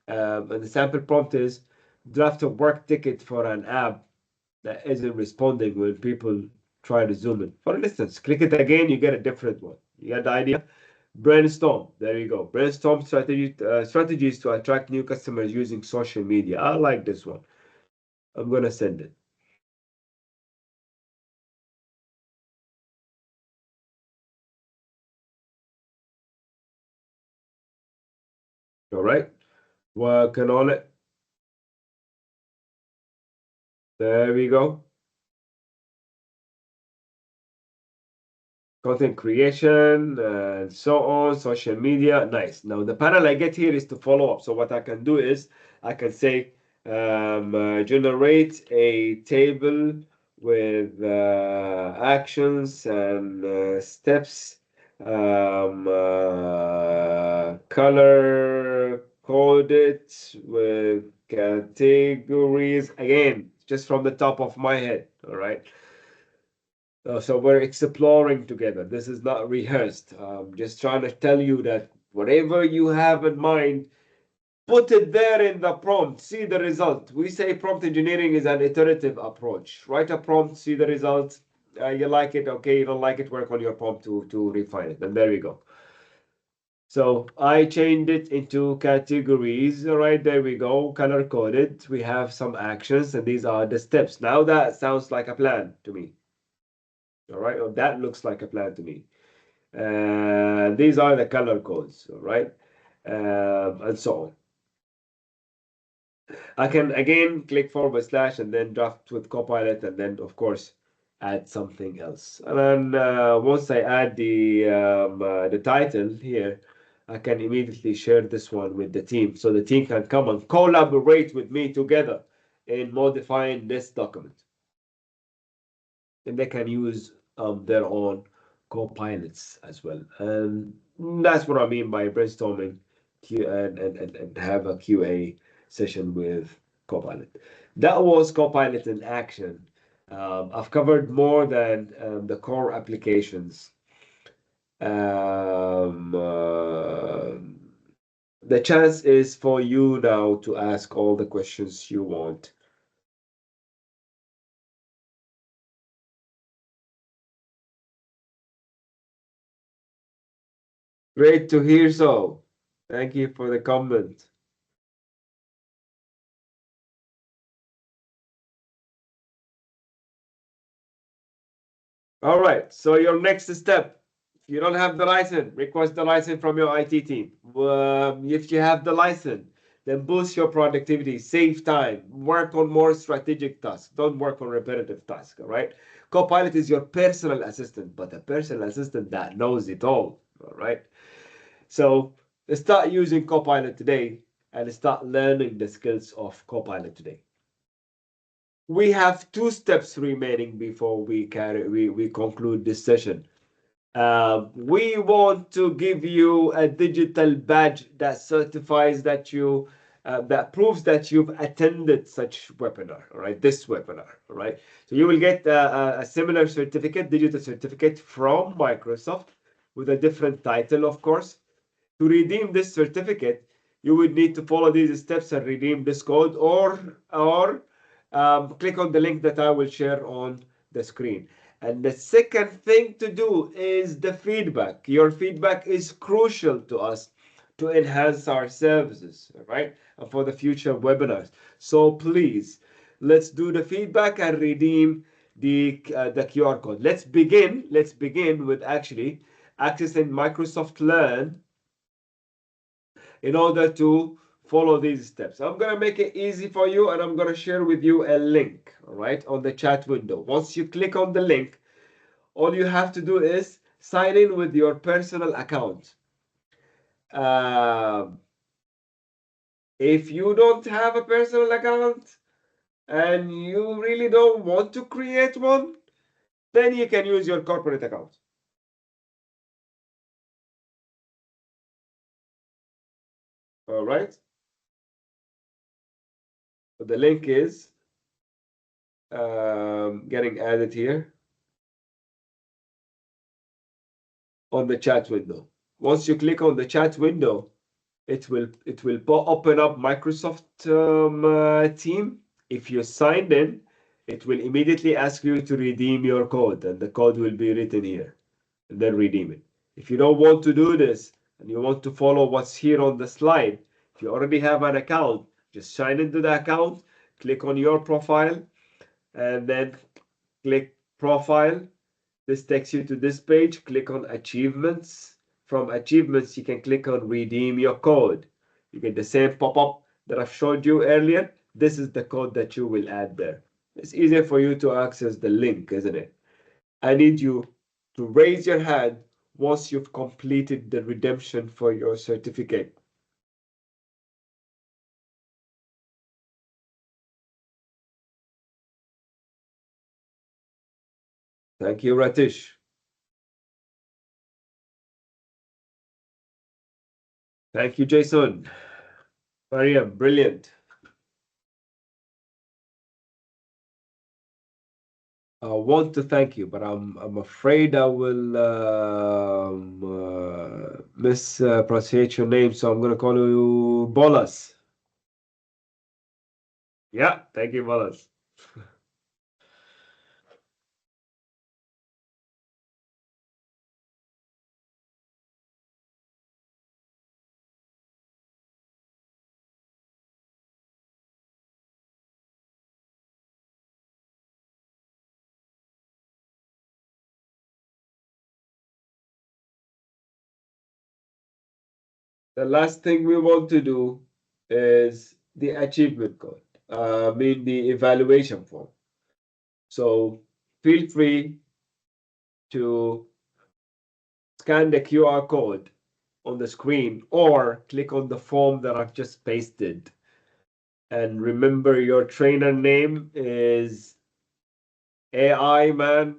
And the sample prompt is draft a work ticket for an app that isn't responding when people try to zoom in. For instance, click it again, you get a different one. You get the idea? Brainstorm. There you go. Brainstorm strategies to attract new customers using social media. I like this one. I'm gonna send it. All right. Working on it. There we go. Content creation and so on, social media. Nice. Now the panel I get here is to follow up. So what I can do is I can say generate a table with actions and steps, color code it with categories, again just from the top of my head. All right. So we're exploring together. This is not rehearsed. Just trying to tell you that whatever you have in mind, put it there in the prompt, see the result. We say prompt engineering is an iterative approach. Write a prompt, see the result. You like it, okay. You don't like it, work on your prompt to refine it. And there we go. So I changed it into categories. All right, there we go. Color coded. We have some actions, and these are the steps. Now that sounds like a plan to me. All right, or that looks like a plan to me. These are the color codes, all right, and so on. I can again click / and then draft with Copilot, and then of course add something else. And then once I add the title here, I can immediately share this one with the team, so the team can come and collaborate with me together in modifying this document, and they can use their own co-pilots as well. And that's what I mean by brainstorming and have a QA session with Copilot. That was Copilot in action. I've covered more than the core applications. The chance is for you now to ask all the questions you want. Great to hear so. Thank you for the comment. All right, so your next step, if you don't have the license, request the license from your IT team. If you have the license, then boost your productivity, save time, work on more strategic tasks. Don't work on repetitive tasks, all right? Copilot is your personal assistant, but a personal assistant that knows it all right? So start using Copilot today and start learning the skills of Copilot today. We have 2 steps remaining before we conclude this session. We want to give you a digital badge that certifies that you that proves that you've attended such webinar, all right? This webinar, all right? So you will get a similar certificate, digital certificate from Microsoft with a different title, of course. To redeem this certificate, you would need to follow these steps and redeem this code, or click on the link that I will share on the screen. And the second thing to do is the feedback. Your feedback is crucial to us to enhance our services, right? And for the future webinars. So please, let's do the feedback and redeem the QR code. Let's begin with actually accessing Microsoft Learn in order to follow these steps. I'm going to make it easy for you, and I'm going to share with you a link, all right, on the chat window. Once you click on the link, all you have to do is sign in with your personal account. If you don't have a personal account and you really don't want to create one, then you can use your corporate account. All right. So the link is getting added here on the chat window. Once you click on the chat window, it will open up Microsoft team. If you signed in, it will immediately ask you to redeem your code, and the code will be written here, and then redeem it. If you don't want to do this and you want to follow what's here on the slide, if you already have an account, just sign into the account, click on your profile, and then click profile. This takes you to this page. Click on achievements. From achievements, you can click on redeem your code. You get the same pop-up that I've showed you earlier. This is the code that you will add there. It's easier for you to access the link, isn't it? I need you to raise your hand once you've completed the redemption for your certificate. Thank you, Ratish. Thank you, Jason. Mariam, brilliant. I want to thank you, but I'm afraid I will mispronounce your name, so I'm gonna call you Bolas. Yeah, thank you, Bolas. The last thing we want to do is the achievement code. I mean the evaluation form. So feel free to scan the QR code on the screen or click on the form that I've just pasted. And remember, your trainer name is AI man.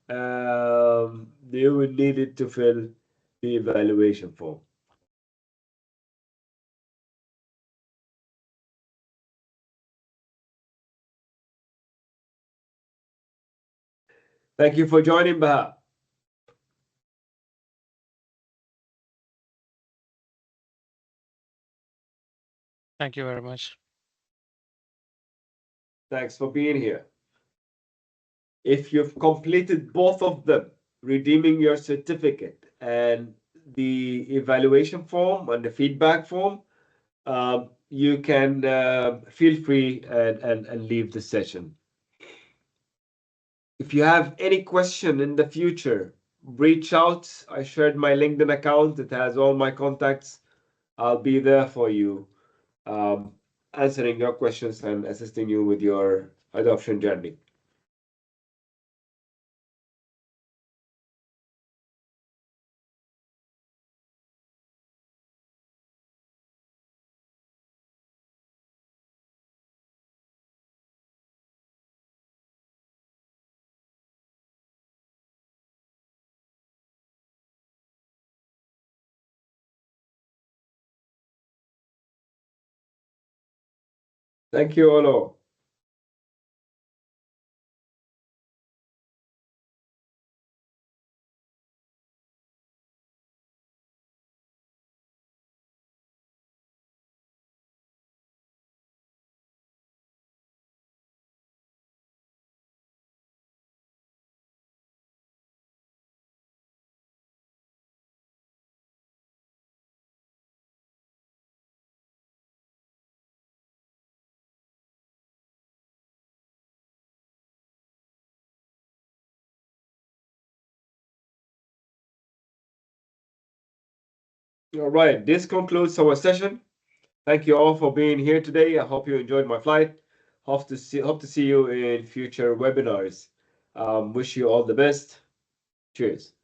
You will need it to fill the evaluation form. Thank you for joining, Baha. Thank you very much. Thanks for being here. If you've completed both of them, redeeming your certificate and the evaluation form and the feedback form, you can feel free and leave the session. If you have any question in the future, reach out. I shared my LinkedIn account. It has all my contacts. I'll be there for you, answering your questions and assisting you with your adoption journey. Thank you, Olo. All right, this concludes our session. Thank you all for being here today. I hope you enjoyed my flight. Hope to see you in future webinars. Wish you all the best. Cheers.